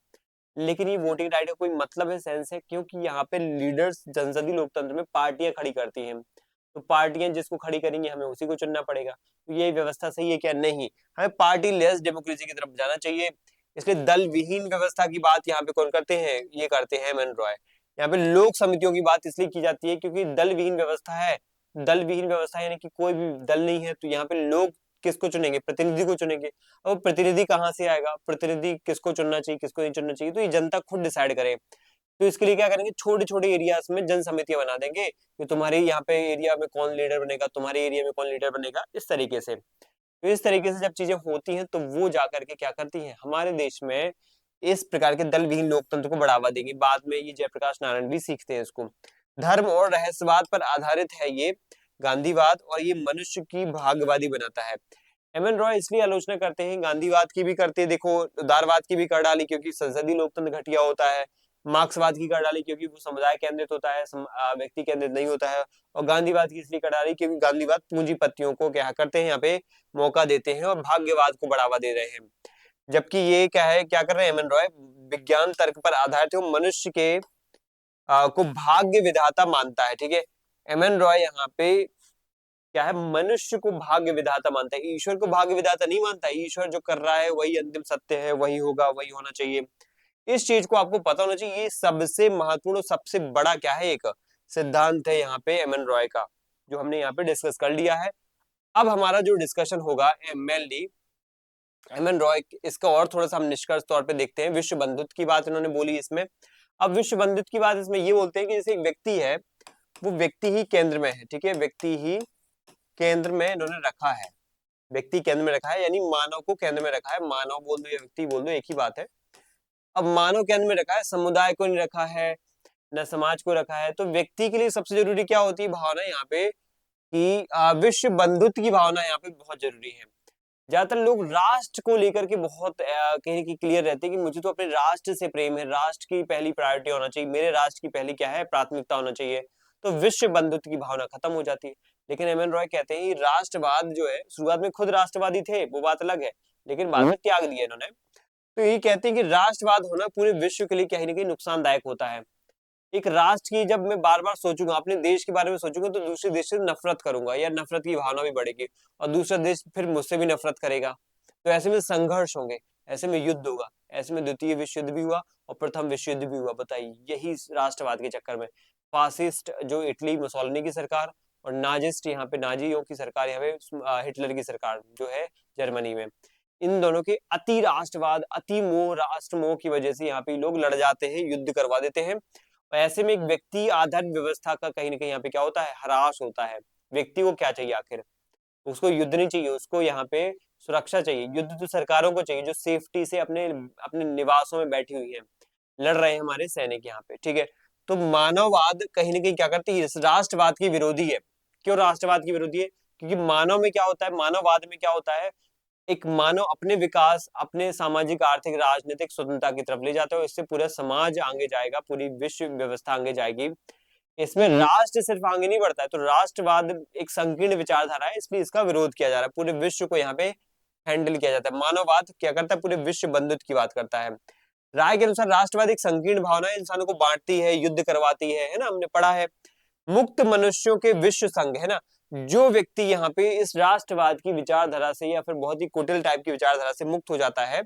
लेकिन ये वोटिंग राइट का कोई मतलब है, सेंस है, क्योंकि यहाँ पे लीडर्स संसदीय लोकतंत्र में पार्टियां खड़ी करती हैं, तो पार्टियां जिसको खड़ी करेंगी हमें उसी को चुनना पड़ेगा। तो ये व्यवस्था सही है क्या, नहीं, हमें पार्टी लेस डेमोक्रेसी की तरफ जाना चाहिए। इसलिए दल विहीन व्यवस्था की बात यहाँ पे कौन करते हैं, ये करते हैं एम एन रॉय। यहाँ पे लोक समितियों की बात इसलिए की जाती है क्योंकि दल विहीन व्यवस्था है, दल विहीन व्यवस्था यानी कि कोई भी दल नहीं है, तो यहाँ पे लोग किसको चुनेंगे, प्रतिनिधि को चुनेंगे। अब प्रतिनिधि कहाँ से आएगा, प्रतिनिधि किसको चुनना चाहिए किसको नहीं चुनना चाहिए, तो ये जनता खुद डिसाइड करे। तो इसके लिए क्या करेंगे, छोटे छोटे एरियाज में जन समितियां बना देंगे कि तुम्हारे यहाँ पे एरिया में कौन लीडर बनेगा, तुम्हारे एरिया में कौन लीडर बनेगा, इस तरीके से। तो इस तरीके से जब चीजें होती हैं तो वो जाकर के क्या करती हैं, हमारे देश में इस प्रकार के दल विहीन लोकतंत्र को बढ़ावा देंगी। बाद में ये जयप्रकाश नारायण भी सीखते हैं इसको। धर्म और रहस्यवाद पर आधारित है ये गांधीवाद, और ये मनुष्य की भाग्यवादी बनाता है। एम एन रॉय इसलिए आलोचना करते हैं, गांधीवाद की भी करते हैं, देखो उदारवाद की भी कर डाली क्योंकि संसदीय लोकतंत्र घटिया होता है, मार्क्सवाद की कर डाली क्योंकि वो समुदाय केंद्रित होता है, व्यक्ति केंद्रित नहीं होता है, और गांधीवाद की इसलिए कर डाली क्योंकि गांधीवाद पूंजीपतियों को क्या करते हैं, यहाँ पे मौका देते हैं और भाग्यवाद को बढ़ावा दे रहे हैं। जबकि ये क्या है, क्या कर रहे हैं एम एन रॉय, विज्ञान तर्क पर आधारित है, मनुष्य के को भाग्य विधाता मानता है, ठीक है। एम एन रॉय यहाँ पे क्या है, मनुष्य को भाग्य विधाता मानता है, ईश्वर को भाग्य विधाता नहीं मानता। ईश्वर जो कर रहा है वही अंतिम सत्य है, वही होगा, वही होना चाहिए। इस चीज को आपको पता होना चाहिए। ये सबसे महत्वपूर्ण और सबसे बड़ा क्या है, एक सिद्धांत है यहाँ पे एम एन रॉय का, जो हमने यहाँ पे डिस्कस कर लिया है। अब हमारा जो डिस्कशन होगा मेनली एम एन रॉय, इसका और थोड़ा सा हम निष्कर्ष तौर पे देखते हैं। विश्व बंधुत्व की बात इन्होंने बोली इसमें। अब विश्व बंधुत्व की बात इसमें ये बोलते हैं कि जैसे एक व्यक्ति है, वो व्यक्ति ही केंद्र में है, ठीक है, व्यक्ति ही केंद्र में इन्होंने रखा है, व्यक्ति केंद्र में रखा है, यानी मानव को केंद्र में रखा है। मानव बोल दो या व्यक्ति बोल दो, एक ही बात है। अब मानव केंद्र में रखा है, समुदाय को नहीं रखा है, न समाज को रखा है। तो व्यक्ति के लिए सबसे जरूरी क्या होती है भावना यहाँ पे, कि विश्व बंधुत्व की भावना यहाँ पे बहुत जरूरी है। ज्यादातर लोग राष्ट्र को लेकर के बहुत कहीं की क्लियर रहते हैं कि मुझे तो अपने राष्ट्र से प्रेम है, राष्ट्र की पहली प्रायोरिटी होना चाहिए, मेरे राष्ट्र की पहली क्या है, प्राथमिकता होना चाहिए। तो विश्व बंधुत्व की भावना खत्म हो जाती है। लेकिन एम एन रॉय कहते हैं राष्ट्रवाद जो है, शुरुआत में खुद राष्ट्रवादी थे, वो बात अलग है, लेकिन बाद में त्याग दिया इन्होंने। तो ये कहते हैं कि राष्ट्रवाद होना पूरे विश्व के लिए कहीं ना कहीं नुकसानदायक होता है। एक राष्ट्र की जब मैं बार बार सोचूंगा, अपने देश के बारे में सोचूंगा, तो दूसरे देश से नफरत करूंगा, या नफरत की भावना भी बढ़ेगी, और दूसरा देश फिर मुझसे भी नफरत करेगा। तो ऐसे में संघर्ष होंगे, ऐसे में युद्ध होगा। ऐसे में द्वितीय विश्व युद्ध भी हुआ और प्रथम विश्व युद्ध भी हुआ। बताइए, यही राष्ट्रवाद के चक्कर में फासिस्ट जो इटली मुसोलिनी की सरकार, और नाजिस्ट यहाँ पे नाजियों की सरकार, यहाँ पे हिटलर की सरकार जो है जर्मनी में, इन दोनों के अति राष्ट्रवाद, अति मोह, राष्ट्र मोह की वजह से यहाँ पे लोग लड़ जाते हैं, युद्ध करवा देते हैं। और ऐसे में एक व्यक्ति आधारित व्यवस्था का कहीं ना कहीं यहाँ पे क्या होता है, ह्रास होता है। व्यक्ति को क्या चाहिए आखिर, उसको युद्ध नहीं चाहिए, उसको यहाँ पे सुरक्षा चाहिए। युद्ध तो सरकारों को चाहिए जो सेफ्टी से अपने अपने निवासों में बैठी हुई है, लड़ रहे हैं हमारे सैनिक यहाँ पे, ठीक है। तो मानववाद कहीं ना कहीं क्या करती है, इस राष्ट्रवाद की विरोधी है। क्यों राष्ट्रवाद की विरोधी है, क्योंकि मानव में क्या होता है, मानववाद में क्या होता है, एक मानव अपने विकास, अपने सामाजिक आर्थिक राजनीतिक स्वतंत्रता की तरफ ले जाता है, इससे पूरा समाज आगे जाएगा, पूरी विश्व व्यवस्था आगे जाएगी। इसमें राष्ट्र सिर्फ आगे नहीं बढ़ता है। तो राष्ट्रवाद एक संकीर्ण विचारधारा है, इसलिए इसका विरोध किया जा रहा है, पूरे विश्व को यहाँ पे हैंडल किया जाता है। मानववाद क्या करता है, पूरे विश्व बंधुत्व की बात करता है। राय के अनुसार राष्ट्रवाद एक संकीर्ण भावना है, इंसानों को बांटती है, युद्ध करवाती है ना, हमने पढ़ा है। मुक्त मनुष्यों के विश्व संघ है ना, जो व्यक्ति यहाँ पे इस राष्ट्रवाद की विचारधारा से या फिर बहुत ही कुटिल टाइप की विचारधारा से मुक्त हो जाता है,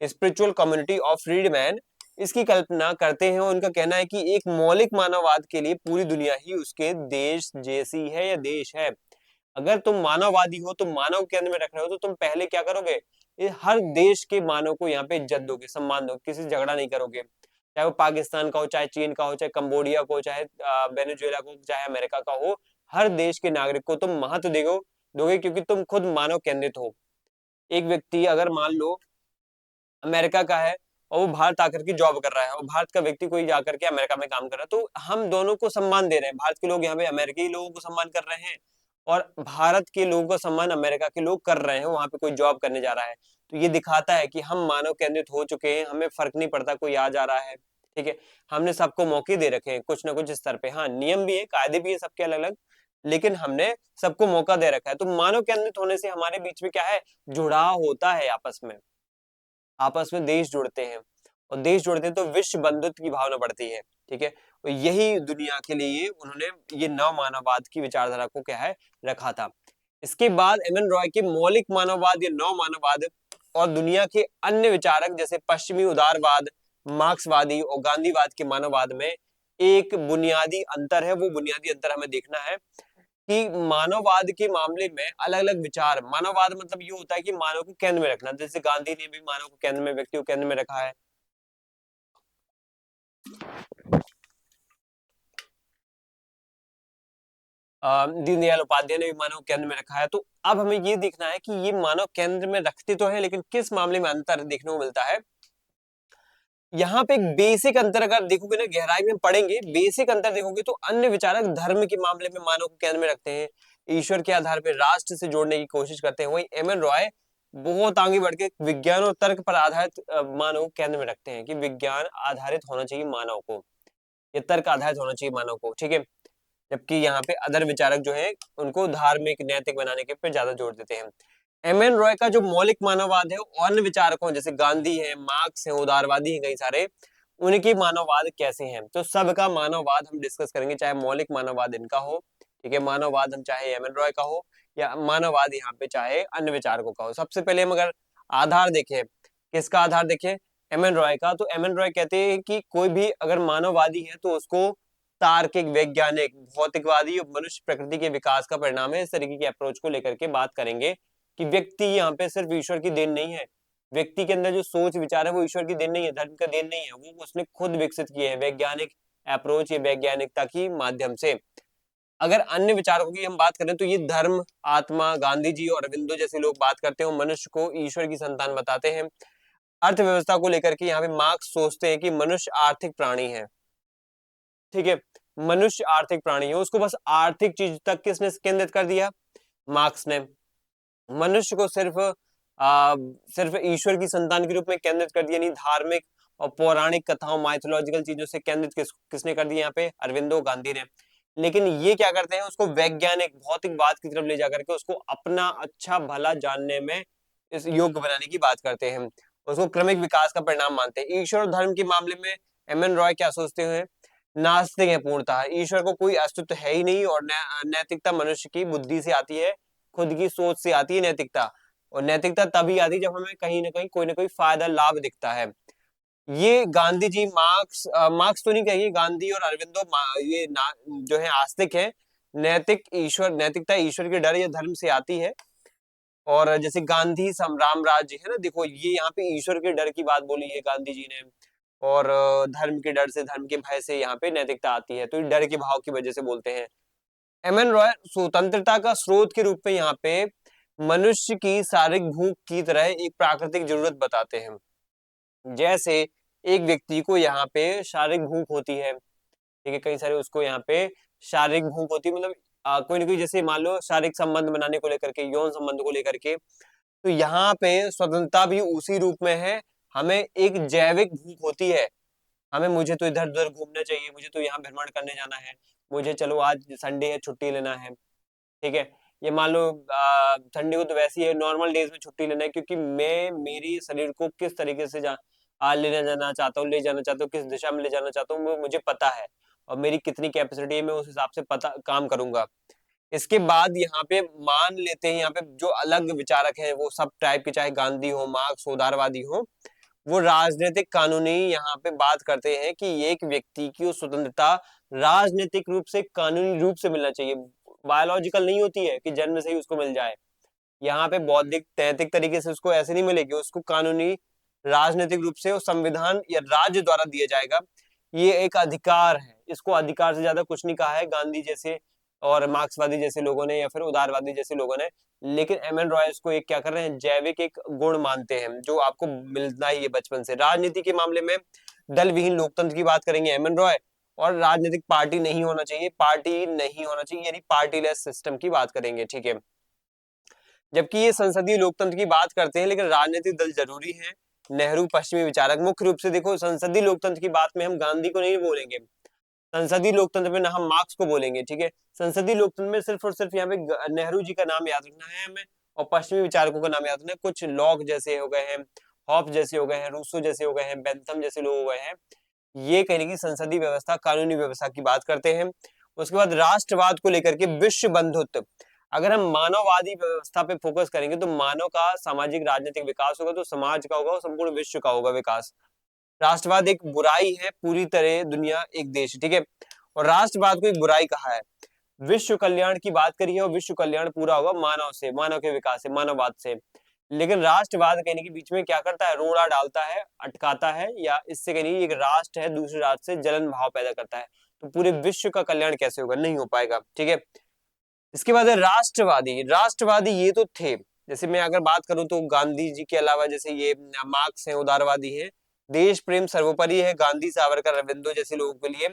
स्पिरिचुअल कम्युनिटी ऑफ फ्रीडमैन, इसकी कल्पना करते हैं। उनका कहना है कि एक मौलिक मानववाद के लिए पूरी दुनिया ही उसके देश जैसी है या देश है। अगर तुम मानववादी हो, तुम मानव के अंदर में रख रहे हो, तो तुम पहले क्या करोगे, हर देश के मानव को यहाँ पे इज्जत दोगे, सम्मान दोगे, किसी से झगड़ा नहीं करोगे। चाहे वो पाकिस्तान का हो, चाहे चीन का हो, चाहे कंबोडिया को, चाहे वेनेजुएला को, चाहे अमेरिका का हो, हर देश के नागरिक को तुम महत्व दोगे, क्योंकि तुम खुद मानव केंद्रित हो। एक व्यक्ति अगर मान लो अमेरिका का है और वो भारत आकर के जॉब कर रहा है, और भारत का व्यक्ति कोई जाकर के अमेरिका में काम कर रहा है, तो हम दोनों को सम्मान दे रहे हैं। भारत के लोग यहाँ पे अमेरिकी लोगों को सम्मान कर रहे हैं, और भारत के लोगों का सम्मान अमेरिका के लोग कर रहे हैं, वहां पे कोई जॉब करने जा रहा है। तो ये दिखाता है कि हम मानव केंद्रित हो चुके हैं, हमें फर्क नहीं पड़ता कोई आ जा रहा है। ठीक है, हमने सबको मौके दे रखे हैं कुछ ना कुछ स्तर पे। हाँ, नियम भी है, कायदे भी है सबके अलग अलग, लेकिन हमने सबको मौका दे रखा है। तो मानव केंद्रित होने से हमारे बीच में क्या है, जुड़ाव होता है आपस में, आपस में देश जुड़ते हैं, और देश जुड़ते हैं तो विश्व बंधुत्व की भावना बढ़ती है। ठीक है, तो यही दुनिया के लिए उन्होंने ये नव मानववाद की विचारधारा को क्या है, रखा था। इसके बाद एम एन रॉय के मौलिक मानववाद या नव मानववाद और दुनिया के अन्य विचारक जैसे पश्चिमी उदारवाद, मार्क्सवादी और गांधीवाद के मानववाद में एक बुनियादी अंतर है। वो बुनियादी अंतर हमें देखना है कि मानववाद के मामले में अलग अलग विचार, मानववाद मतलब ये होता है कि मानव को केंद्र में रखना, जैसे गांधी ने भी मानव को केंद्र में, व्यक्ति को केंद्र में रखा है। दीनदयाल उपाध्याय ने भी मानव केंद्र में रखा है। तो अब हमें ये देखना है कि ये मानव केंद्र में रखते तो है, लेकिन किस मामले में अंतर देखने को मिलता है। यहाँ पे एक बेसिक अंतर अगर देखोगे ना, गहराई में पढ़ेंगे, बेसिक अंतर देखोगे तो अन्य विचारक धर्म के मामले में मानव को केंद्र में रखते हैं, ईश्वर के आधार पर राष्ट्र से जोड़ने की कोशिश करते हैं। वहीं एम एन रॉय बहुत आगे बढ़ के विज्ञान और तर्क पर आधारित मानव को केंद्र में रखते हैं कि विज्ञान आधारित होना चाहिए मानव को, ये तर्क आधारित होना चाहिए मानव को। ठीक है, जबकि यहाँ पे अदर विचारक जो है उनको धार्मिक नैतिक बनाने के पे ज्यादा जोर देते हैं। एम एन रॉय का जो मौलिक मानववाद है, और अन्य विचारकों जैसे गांधी है, मार्क्स है, उदारवादी है कई सारे, उनकी मानववाद कैसे हैं। तो सबका मानववाद हम डिस्कस करेंगे, चाहे मौलिक मानववाद इनका हो, ठीक है, मानववाद हम चाहे एम एन रॉय का हो, या मानववाद यहाँ पे चाहे अन्य विचारकों का हो। सबसे पहले हम अगर आधार देखें, किसका आधार देखें, एम एन रॉय का, तो एम एन रॉय कहते हैं कि कोई भी अगर मानववादी है तो उसको तार्किक, वैज्ञानिक, भौतिकवादी और मनुष्य प्रकृति के विकास का परिणाम है, इस तरीके की अप्रोच को लेकर के बात करेंगे कि व्यक्ति यहाँ पे सिर्फ ईश्वर की देन नहीं है, व्यक्ति के अंदर जो सोच विचार है वो ईश्वर की देन नहीं है, धर्म का देन नहीं है, वो उसने खुद विकसित किए हैं वैज्ञानिक अप्रोच या वैज्ञानिकता की माध्यम से। अगर अन्य विचारकों की हम बात करें तो ये धर्म, आत्मा, गांधी जी और अरविंदो जैसे लोग बात करते हैं, मनुष्य को ईश्वर की संतान बताते हैं। अर्थव्यवस्था को लेकर के यहाँ पे मार्क्स सोचते हैं कि मनुष्य आर्थिक प्राणी है। ठीक है, मनुष्य आर्थिक प्राणी है, उसको बस आर्थिक चीज तक किसने केंद्रित कर दिया, मार्क्स ने। मनुष्य को सिर्फ ईश्वर की संतान के रूप में केंद्रित कर दिया, नहीं धार्मिक और पौराणिक कथाओं, माइथोलॉजिकल चीजों से केंद्रित किसने कर दिया यहाँ पे, अरविंदो, गांधी ने। लेकिन ये क्या करते हैं, उसको वैज्ञानिक भौतिकवाद की तरफ ले जाकर के उसको अपना अच्छा भला जानने में इस योग्य बनाने की बात करते हैं, उसको क्रमिक विकास का परिणाम मानते हैं। ईश्वर और धर्म के मामले में एम एन रॉय क्या सोचते हैं, नास्तिक है पूर्णतः, ईश्वर को कोई अस्तित्व है ही नहीं, और नैतिकता मनुष्य की बुद्धि से आती है, खुद की सोच से आती है नैतिकता, और नैतिकता तभी आती है जब हमें कहीं ना कोई फायदा लाभ दिखता है। ये गांधी जी, मार्क्स तो नहीं कहिए, गांधी और अरविंदो जो है आस्तिक है। नैतिकता ईश्वर के डर या धर्म से आती है। और जैसे गांधी राम राज्य है ना, देखो ये यहाँ पे ईश्वर के डर की बात बोली है गांधी जी ने, और धर्म के डर से, धर्म के भय से यहाँ पे नैतिकता आती है, तो डर के भाव की वजह से बोलते हैं। एम एन रॉय स्वतंत्रता का स्रोत के रूप में यहाँ पे मनुष्य की शारीरिक भूख की तरह एक प्राकृतिक जरूरत बताते हैं। जैसे एक व्यक्ति को यहाँ पे शारीरिक भूख होती है, ठीक है, कई सारे उसको यहाँ पे शारीरिक भूख होती है, मतलब कोई ना कोई, जैसे मान लो शारीरिक संबंध बनाने को लेकर के, यौन संबंध को लेकर के, तो यहाँ पे स्वतंत्रता भी उसी रूप में है। हमें एक जैविक भूख होती है, हमें, मुझे तो इधर उधर घूमना चाहिए, मुझे तो यहाँ भ्रमण करने जाना है, मुझे चलो आज संडे है छुट्टी लेना है। ठीक है, ये मान लो संडे को तो वैसे ही है, नॉर्मल डेज में छुट्टी लेना है, क्योंकि मैं मेरी शरीर को किस तरीके से लेने जाना चाहता हूँ, ले जाना चाहता हूँ, किस दिशा में ले जाना चाहता हूँ, वो मुझे पता है, और मेरी कितनी कैपेसिटी है, मैं उस हिसाब से पता काम करूंगा। इसके बाद यहाँ पे मान लेते हैं, यहाँ पे जो अलग विचारक हैं वो सब टाइप के, चाहे गांधी हो, मार्क्स हो, उदारवादी हो, वो राजनीतिक कानूनी यहाँ पे बात करते हैं कि एक व्यक्ति की स्वतंत्रता राजनीतिक रूप से, कानूनी रूप से मिलना चाहिए, बायोलॉजिकल नहीं होती है कि जन्म से ही उसको मिल जाए। यहाँ पे बौद्धिक नैतिक तरीके से उसको ऐसे नहीं मिलेगी, उसको कानूनी राजनीतिक रूप से संविधान या राज्य द्वारा दिया जाएगा। ये एक अधिकार है, इसको अधिकार से ज्यादा कुछ नहीं कहा है गांधी जैसे और मार्क्सवादी जैसे लोगों ने या फिर उदारवादी जैसे लोगों ने। लेकिन एम एन रॉय इसको एक क्या कर रहे हैं, जैविक एक गुण मानते हैं जो आपको मिलना ही है बचपन से। राजनीति के मामले में दल विहीन लोकतंत्र की बात करेंगे एम एन रॉय, और राजनीतिक पार्टी नहीं होना चाहिए, पार्टी नहीं होना चाहिए यानी पार्टीलेस सिस्टम की बात करेंगे, ठीक है। जबकि ये संसदीय लोकतंत्र की बात करते हैं, लेकिन राजनीतिक दल जरूरी है। नेहरू पश्चिमी विचारक, मुख्य रूप से देखो संसदीय लोकतंत्र की बात में हम गांधी को नहीं बोलेंगे, संसदीय लोकतंत्र में ना हम मार्क्स को बोलेंगे, ठीक है। संसदीय लोकतंत्र में सिर्फ और सिर्फ यहाँ पे नेहरू जी का नाम याद रखना है हमें, और पश्चिमी विचारकों का नाम याद रखना है। कुछ लॉक जैसे हो गए हैं, हॉब्स जैसे हो गए हैं, रूसो जैसे हो गए हैं, बेंथम जैसे लोग हो गए हैं, ये कहने की संसदीय व्यवस्था, कानूनी व्यवस्था की बात करते हैं। उसके बाद राष्ट्रवाद को लेकर के विश्व बंधुत्व, अगर हम मानववादी व्यवस्था पे फोकस करेंगे तो मानव का सामाजिक राजनीतिक विकास होगा, तो समाज का होगा और संपूर्ण विश्व का होगा विकास। राष्ट्रवाद एक बुराई है, पूरी तरह दुनिया एक देश, ठीक है। और राष्ट्रवाद को एक बुराई कहा है। विश्व कल्याण की बात करी है, और विश्व कल्याण पूरा होगा मानव से, मानव के विकास से, मानववाद से। लेकिन राष्ट्रवाद कहने के बीच में क्या करता है, रोड़ा डालता है, अटकाता है, या इससे कहने एक राष्ट्र है दूसरे राष्ट्र से जलन भाव पैदा करता है, तो पूरे विश्व का कल्याण कैसे होगा, नहीं हो पाएगा, ठीक है। इसके बाद है राष्ट्रवादी। राष्ट्रवादी ये तो थे, जैसे मैं अगर बात करूं तो गांधी जी के अलावा जैसे ये मार्क्स हैं, उदारवादी हैं। देश प्रेम सर्वोपरि है, गांधी, सावरकर, अरविंदो जैसे लोगों के लिए।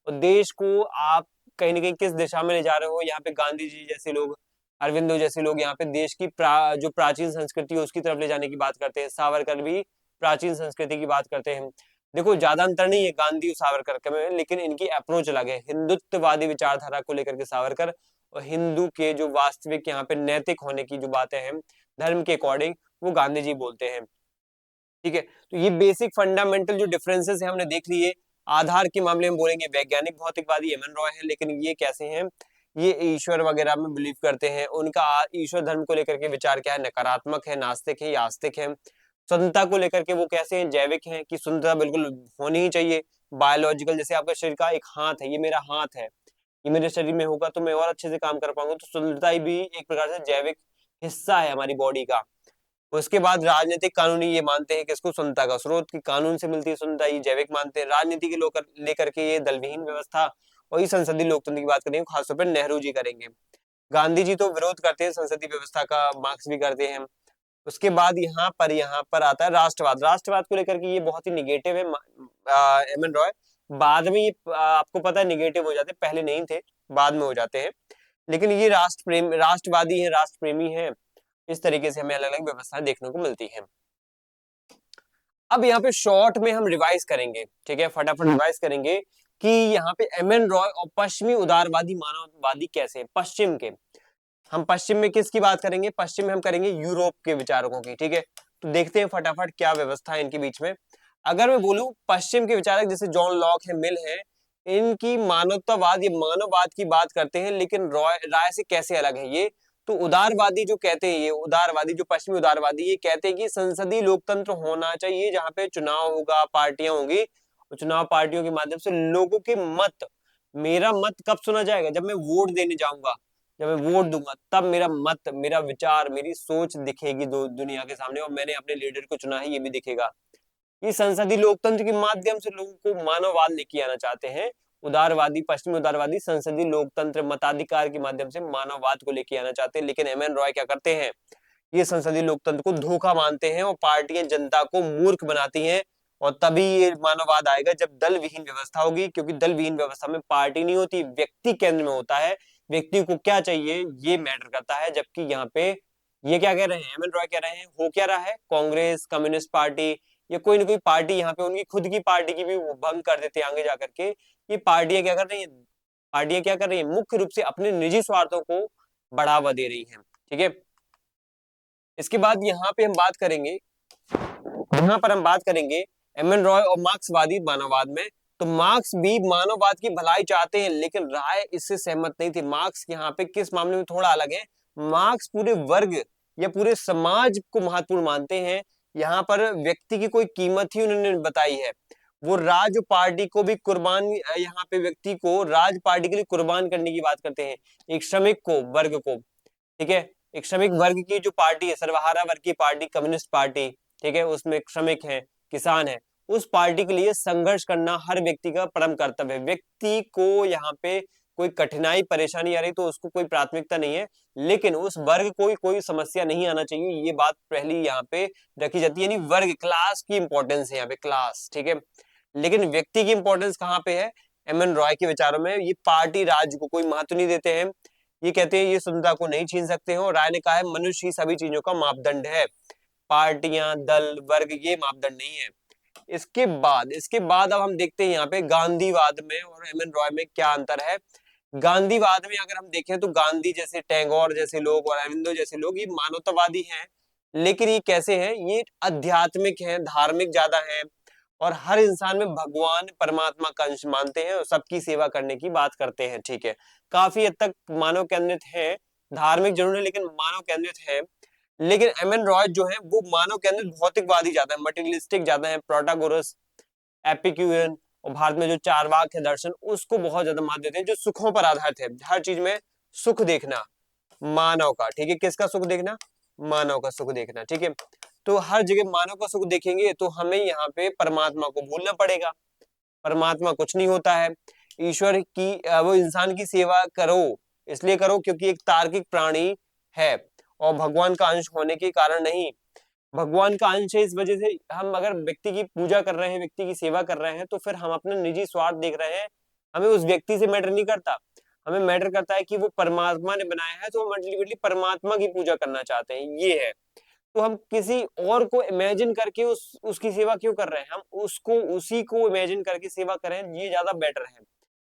और देश को आप कहीं ना कहीं किस दिशा में ले जा रहे हो, यहाँ पे गांधी जी जैसे लोग, अरविंदो जैसे लोग यहाँ पे देश की जो प्राचीन संस्कृति है उसकी तरफ ले जाने की बात करते हैं। सावरकर भी प्राचीन संस्कृति की बात करते हैं। देखो ज्यादा अंतर नहीं है गांधी और सावरकर में, लेकिन इनकी अप्रोच अलग है। हिंदुत्ववादी विचारधारा को लेकर के सावरकर, और हिंदू के जो वास्तविक यहाँ पे नैतिक होने की जो बातें हैं धर्म के अकॉर्डिंग, वो गांधी जी बोलते हैं, ठीक है। तो ये बेसिक फंडामेंटल जो डिफरेंसेस है हमने देख लिए। आधार के मामले में बोलेंगे वैज्ञानिक भौतिकवादी एम एन रॉय है, लेकिन ये कैसे हैं, ये ईश्वर वगैरह में बिलीव करते हैं। उनका ईश्वर धर्म को लेकर के विचार क्या है, नकारात्मक है, नास्तिक है या आस्तिक है। स्वतंत्रता को लेकर के वो कैसे हैं, जैविक हैं, कि स्वतंत्रता बिल्कुल होनी ही चाहिए। बायोलॉजिकल, जैसे आपका शरीर का एक हाथ है, ये मेरा हाथ है, ये मेरे शरीर में होगा तो मैं और अच्छे से काम कर पाऊंगा, तो स्वतंत्रता भी एक प्रकार से जैविक हिस्सा है हमारी बॉडी का। उसके बाद राजनीतिक कानूनी ये मानते हैं कि इसको स्वतंत्रता का स्रोत की कानून से मिलती है स्वतंत्रता, ये जैविक मानते हैं। राजनीति के लेकर के ये दलविहीन व्यवस्था, और ये संसदीय लोकतंत्र की बात करेंगे खासतौर पर नेहरू जी करेंगे। गांधी जी तो विरोध करते हैं संसदीय व्यवस्था का, मार्क्स भी करते हैं। उसके बाद यहाँ पर आता है राष्ट्रवाद। राष्ट्रवाद को लेकर के ये बहुत ही निगेटिव है एम एन रॉय। बाद में ये आपको पता है निगेटिव हो जाते हैं, पहले नहीं थे, बाद में हो जाते हैं। लेकिन ये राष्ट्रवादी है, राष्ट्र प्रेमी है। इस तरीके से हमें अलग अलग व्यवस्थाएं देखने को मिलती हैं। अब यहाँ पे शॉर्ट में हम रिवाइज करेंगे, ठीक है, फटाफट रिवाइज करेंगे कि यहाँ पे एम एन रॉय और पश्चिमी उदारवादी मानववादी कैसे हैं। पश्चिम के, हम पश्चिम में किसकी बात करेंगे, पश्चिम में हम करेंगे यूरोप के विचारकों की, ठीक है। तो देखते हैं फटाफट क्या व्यवस्था है इनके बीच में। अगर मैं बोलूं पश्चिम के विचारक जैसे जॉन लॉक है, मिल है, इनकी मानवतावाद या मानववाद की बात करते हैं, लेकिन रॉय राय से कैसे अलग है ये। तो उदारवादी जो कहते हैं, ये उदारवादी जो पश्चिमी उदारवादी ये कहते हैं कि संसदीय लोकतंत्र होना चाहिए, जहां पे चुनाव होगा, पार्टियां होंगी, चुनाव पार्टियों के माध्यम से लोगों के मत, मेरा मत कब सुना जाएगा, जब मैं वोट देने जाऊंगा, जब मैं वोट दूंगा तब मेरा मत, मेरा विचार, मेरी सोच दिखेगी दुनिया के सामने, और मैंने अपने लीडर को चुना है ये भी दिखेगा। ये संसदीय लोकतंत्र के माध्यम से लोगों को मानववाद लेके आना चाहते हैं। उदारवादी, पश्चिमी उदारवादी संसदीय लोकतंत्र मताधिकार के माध्यम से मानववाद को लेके आना चाहते हैं। लेकिन एम एन रॉय क्या करते हैं, ये संसदीय लोकतंत्र को धोखा मानते हैं, और पार्टियां जनता को मूर्ख बनाती हैं। और तभी ये मानववाद आएगा जब दल विहीन व्यवस्था होगी, क्योंकि दल विहीन व्यवस्था में पार्टी नहीं होती, व्यक्ति केंद्र में होता है। व्यक्ति को क्या चाहिए ये मैटर करता है। जबकि यहाँ पे ये क्या कह रहे हैं, एम एन रॉय कह रहे हैं, हो क्या रहा है, कांग्रेस, कम्युनिस्ट पार्टी या कोई ना कोई पार्टी यहाँ पे उनकी खुद की पार्टी की भी वो भंग कर देते हैं आगे जाकर के। ये पार्टियां क्या कर रही हैं, पार्टियां क्या कर रही हैं, मुख्य रूप से अपने निजी स्वार्थों को बढ़ावा दे रही हैं, ठीक है। इसके बाद यहाँ पे हम बात करेंगे, यहाँ पर हम बात करेंगे एम एन रॉय और मार्क्सवादी मानववाद में। तो मार्क्स भी मानववाद की भलाई चाहते हैं, लेकिन राय इससे सहमत नहीं थे। मार्क्स यहाँ पे किस मामले में थोड़ा अलग है, मार्क्स पूरे वर्ग या पूरे समाज को महत्वपूर्ण मानते हैं। यहाँ पर व्यक्ति की कोई कीमत ही उन्होंने बताई है। वो राज पार्टी को भी कुर्बान, यहाँ पे व्यक्ति को राज पार्टी के लिए कुर्बान करने की बात करते हैं, एक श्रमिक को, वर्ग को, ठीक है। एक श्रमिक वर्ग की जो पार्टी है, सर्वहारा वर्ग की पार्टी, कम्युनिस्ट पार्टी, ठीक है, उसमें श्रमिक है, किसान है, उस पार्टी के लिए संघर्ष करना हर व्यक्ति का परम कर्तव्य है। व्यक्ति को यहाँ पे कोई कठिनाई परेशानी आ रही तो उसको कोई प्राथमिकता नहीं है, लेकिन उस वर्ग को कोई समस्या नहीं आना चाहिए, ये बात पहली यहाँ पे रखी जाती है। यानी वर्ग, क्लास की इंपॉर्टेंस है यहाँ पे, क्लास, ठीक है। लेकिन व्यक्ति की इंपॉर्टेंस कहाँ पे है? एम एन रॉय के विचारों में ये पार्टी राज को कोई महत्व नहीं देते हैं। ये कहते हैं ये स्वतंत्रता को नहीं छीन सकते हैं, और राय ने कहा है मनुष्य ही सभी चीजों का मापदंड है, पार्टियां, दल, वर्ग ये मापदंड नहीं है। इसके बाद अब हम देखते हैं यहाँ पे गांधीवाद में और एम एन रॉय में क्या अंतर है। गांधीवाद में अगर हम देखें तो गांधी जैसे, टैगोर जैसे लोग और अरविंदो जैसे लोग ये मानवतावादी हैं, लेकिन ये कैसे हैं? ये आध्यात्मिक हैं, धार्मिक ज्यादा हैं, और हर इंसान में भगवान परमात्मा का अंश मानते हैं और सबकी सेवा करने की बात करते हैं, ठीक है। काफी हद तक मानव केंद्रित है, धार्मिक जरूर है लेकिन मानव केंद्रित है। लेकिन एम एन रॉय जो है वो मानव केंद्रित भौतिकवादी ज्यादा है, मटेरियलिस्टिक ज्यादा है, प्रोटागोरस, एपिक्यूरियन, और भारत में जो चारवाक है दर्शन, उसको बहुत ज्यादा महत्व देते हैं, जो सुखों पर आधारित है, हर चीज में सुख देखना मानव का, ठीक है। किसका सुख देखना? मानव का सुख देखना, ठीक है। तो हर जगह मानव का सुख देखेंगे तो हमें यहाँ पे परमात्मा को भूलना पड़ेगा। परमात्मा कुछ नहीं होता है, ईश्वर की वो इंसान की सेवा करो, इसलिए करो क्योंकि एक तार्किक प्राणी है और भगवान का अंश होने के कारण नहीं। भगवान का अंश है, इस वजह से हम अगर व्यक्ति की पूजा कर रहे हैं, व्यक्ति की सेवा कर रहे हैं, तो फिर हम अपने निजी स्वार्थ देख रहे हैं। हमें उस व्यक्ति से मैटर नहीं करता, हमें मैटर करता है कि वो परमात्मा ने बनाया है, तो हम अल्टीमेटली परमात्मा की पूजा करना चाहते हैं, ये है। तो हम किसी और को इमेजिन करके उसकी सेवा क्यों कर रहे हैं? हम उसको, उसी को इमेजिन करके सेवा करें, ये ज्यादा बेटर है।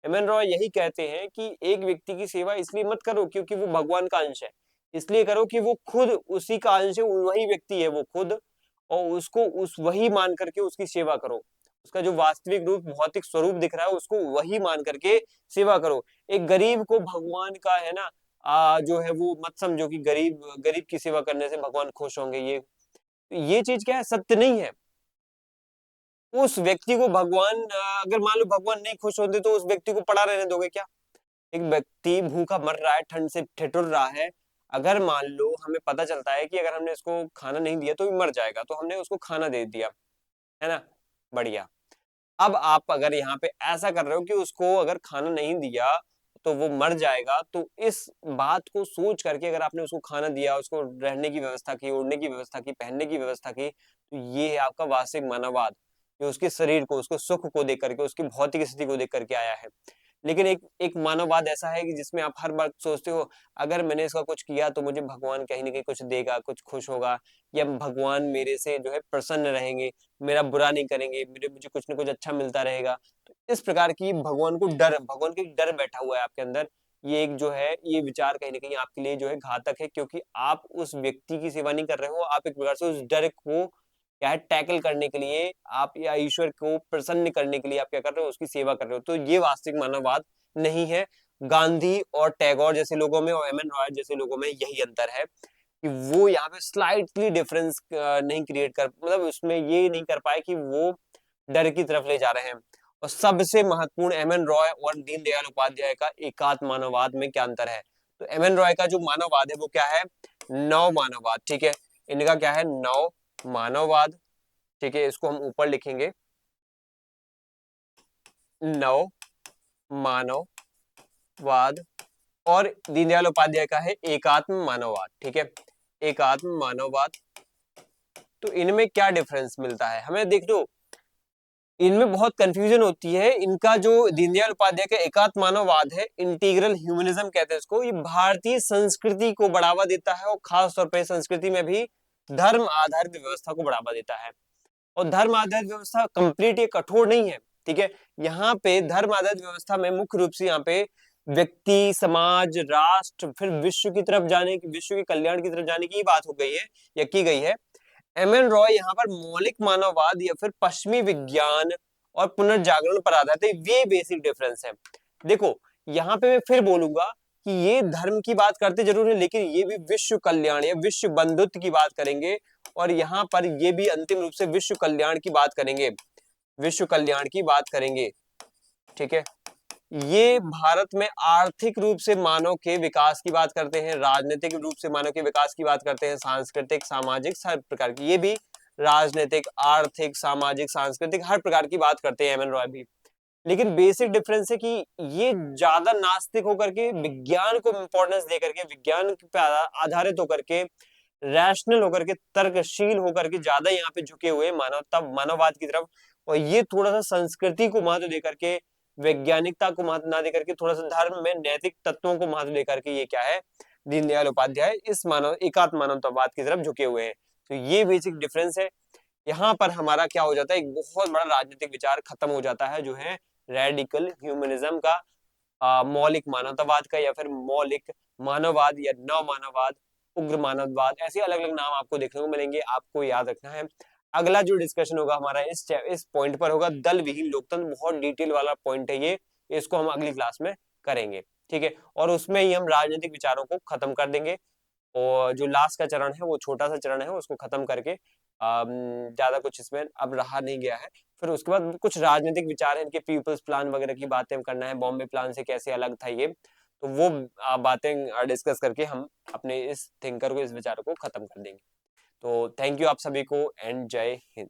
एम एन रॉय यही कहते हैं कि एक व्यक्ति की सेवा इसलिए मत करो क्योंकि वो भगवान का अंश है, इसलिए करो कि वो खुद उसी का अंश है, वही व्यक्ति है वो खुद, और उसको उस वही मान करके उसकी सेवा करो। उसका जो वास्तविक रूप, भौतिक स्वरूप दिख रहा है, उसको वही मान करके सेवा करो। एक गरीब को भगवान का है ना जो है वो मत समझो कि गरीब गरीब की सेवा करने से भगवान खुश होंगे, ये चीज क्या है? सत्य नहीं है। उस व्यक्ति को भगवान अगर मान लो भगवान नहीं खुश होते तो उस व्यक्ति को पड़ा रहने दोगे क्या? एक व्यक्ति भूखा मर रहा है, ठंड से ठिठुर रहा है, अगर मान लो हमें पता चलता है कि अगर हमने इसको खाना नहीं दिया तो भी मर जाएगा, तो हमने उसको खाना दे दिया, है ना, बढ़िया। अब आप अगर यहाँ पे ऐसा कर रहे हो कि उसको अगर खाना नहीं दिया तो वो मर जाएगा, तो इस बात को सोच करके अगर आपने उसको खाना दिया, उसको रहने की व्यवस्था की, ओढ़ने की व्यवस्था की, पहनने की व्यवस्था की, तो ये है आपका वास्तविक मानववाद, जो उसके शरीर को, उसको सुख को देख करके, उसकी भौतिक स्थिति को देख करके आया है। लेकिन एक एक मानववाद ऐसा है कि जिसमें आप हर बार सोचते हो अगर मैंने इसका कुछ किया तो मुझे भगवान कहीं ना कहीं कुछ देगा, कुछ खुश होगा, या भगवान मेरे से जो है प्रसन्न रहेंगे, मेरा बुरा नहीं करेंगे, मुझे कुछ ना कुछ अच्छा मिलता रहेगा। तो इस प्रकार की भगवान को डर, भगवान के डर बैठा हुआ है आपके अंदर। ये एक जो है ये विचार कहीं ना कहीं आपके लिए जो है घातक है, क्योंकि आप उस व्यक्ति की सेवा नहीं कर रहे हो, आप एक प्रकार से उस डर को क्या है टैकल करने के लिए, आप या ईश्वर को प्रसन्न करने के लिए आप क्या कर रहे हो? उसकी सेवा कर रहे हो। तो ये वास्तविक मानववाद नहीं है। गांधी और टैगोर जैसे लोगों में और एम एन रॉय जैसे लोगों में यही अंतर है कि वो यहाँ पे स्लाइटली डिफरेंस नहीं क्रिएट कर, मतलब उसमें ये नहीं कर पाए कि वो डर की तरफ ले जा रहे हैं। और सबसे महत्वपूर्ण एम एन रॉय और दीनदयाल उपाध्याय का एकात्म मानववाद में क्या अंतर है? तो एम एन रॉय का जो मानववाद है वो क्या है? नव मानववाद, ठीक है। इनका क्या है? नव मानववाद, ठीक है। इसको हम ऊपर लिखेंगे, नव मानववाद। और दीनदयाल उपाध्याय का है एकात्म मानववाद, ठीक है, एकात्म मानववाद। तो इनमें क्या डिफरेंस मिलता है हमें? देख लो, इनमें बहुत कंफ्यूजन होती है। इनका जो दीनदयाल उपाध्याय का एकात्म मानववाद है, इंटीग्रल ह्यूमनिज्म कहते हैं इसको, ये भारतीय संस्कृति को बढ़ावा देता है, और खास तौर पर संस्कृति में भी धर्म आधारित व्यवस्था को बढ़ावा देता है। और धर्म आधारित व्यवस्था कंप्लीट, ये कठोर नहीं है, ठीक है। यहाँ पे धर्म आधारित व्यवस्था में मुख्य रूप से यहाँ पे व्यक्ति, समाज, राष्ट्र, फिर विश्व की तरफ जाने की, विश्व के कल्याण की तरफ जाने की बात हो गई है या की गई है। एम एन रॉय यहाँ पर मौलिक मानववाद या फिर पश्चिमी विज्ञान और पुनर्जागरण पर आधारित है। ये बेसिक डिफरेंस है। देखो, यहाँ पे मैं फिर बोलूंगा कि ये धर्म की बात करते जरूर है, लेकिन ये भी विश्व कल्याण या विश्व बंधुत्व की बात करेंगे, और यहाँ पर ये भी अंतिम रूप से विश्व कल्याण की बात करेंगे, विश्व कल्याण की बात करेंगे, ठीक है। ये भारत में आर्थिक रूप से मानव के विकास की बात करते हैं, राजनीतिक रूप से मानव के विकास की बात करते हैं, सांस्कृतिक, सामाजिक, हर प्रकार की, ये भी राजनीतिक, आर्थिक, सामाजिक, सांस्कृतिक हर प्रकार की बात करते हैं एम एन रॉय भी। लेकिन बेसिक डिफरेंस है कि ये ज्यादा नास्तिक होकर के विज्ञान को इंपॉर्टेंस दे करके, विज्ञान पे आधारित होकर के, रैशनल होकर के, तर्कशील होकर के ज्यादा यहाँ पे झुके हुए मानवता मानववाद की तरफ। और ये थोड़ा सा संस्कृति को महत्व देकर के, वैज्ञानिकता को महत्व ना देकर के, थोड़ा सा धर्म में नैतिक तत्वों को महत्व देकर के, ये क्या है, दीनदयाल उपाध्याय इस मानव एकात्म मानवतावाद की तरफ झुके हुए हैं। तो ये बेसिक डिफरेंस है। यहाँ पर हमारा क्या हो जाता है, एक बहुत बड़ा राजनीतिक विचार खत्म हो जाता है, जो है रेडिकल ह्यूमनिज्म का, मौलिक मानवतावाद का, या फिर मौलिक मानववाद, या नव मानववाद, उग्र मानववाद, ऐसे अलग अलग नाम आपको देखने को मिलेंगे, आपको याद रखना है। अगला जो डिस्कशन होगा हमारा इस पॉइंट पर होगा, दल विहीन लोकतंत्र। बहुत डिटेल वाला पॉइंट है ये, इसको हम अगली क्लास में करेंगे, ठीक है। और उसमें ही हम राजनीतिक विचारों को खत्म कर देंगे, और जो लास्ट का चरण है, वो छोटा सा चरण है, उसको खत्म करके ज्यादा कुछ इसमें अब रहा नहीं गया है। फिर उसके बाद कुछ राजनीतिक विचार है, इनके पीपल्स प्लान वगैरह की बातें करना है, बॉम्बे प्लान से कैसे अलग था ये, तो वो बातें डिस्कस करके हम अपने इस थिंकर को, इस विचार को खत्म कर देंगे। तो थैंक यू आप सभी को, एंड जय हिंद।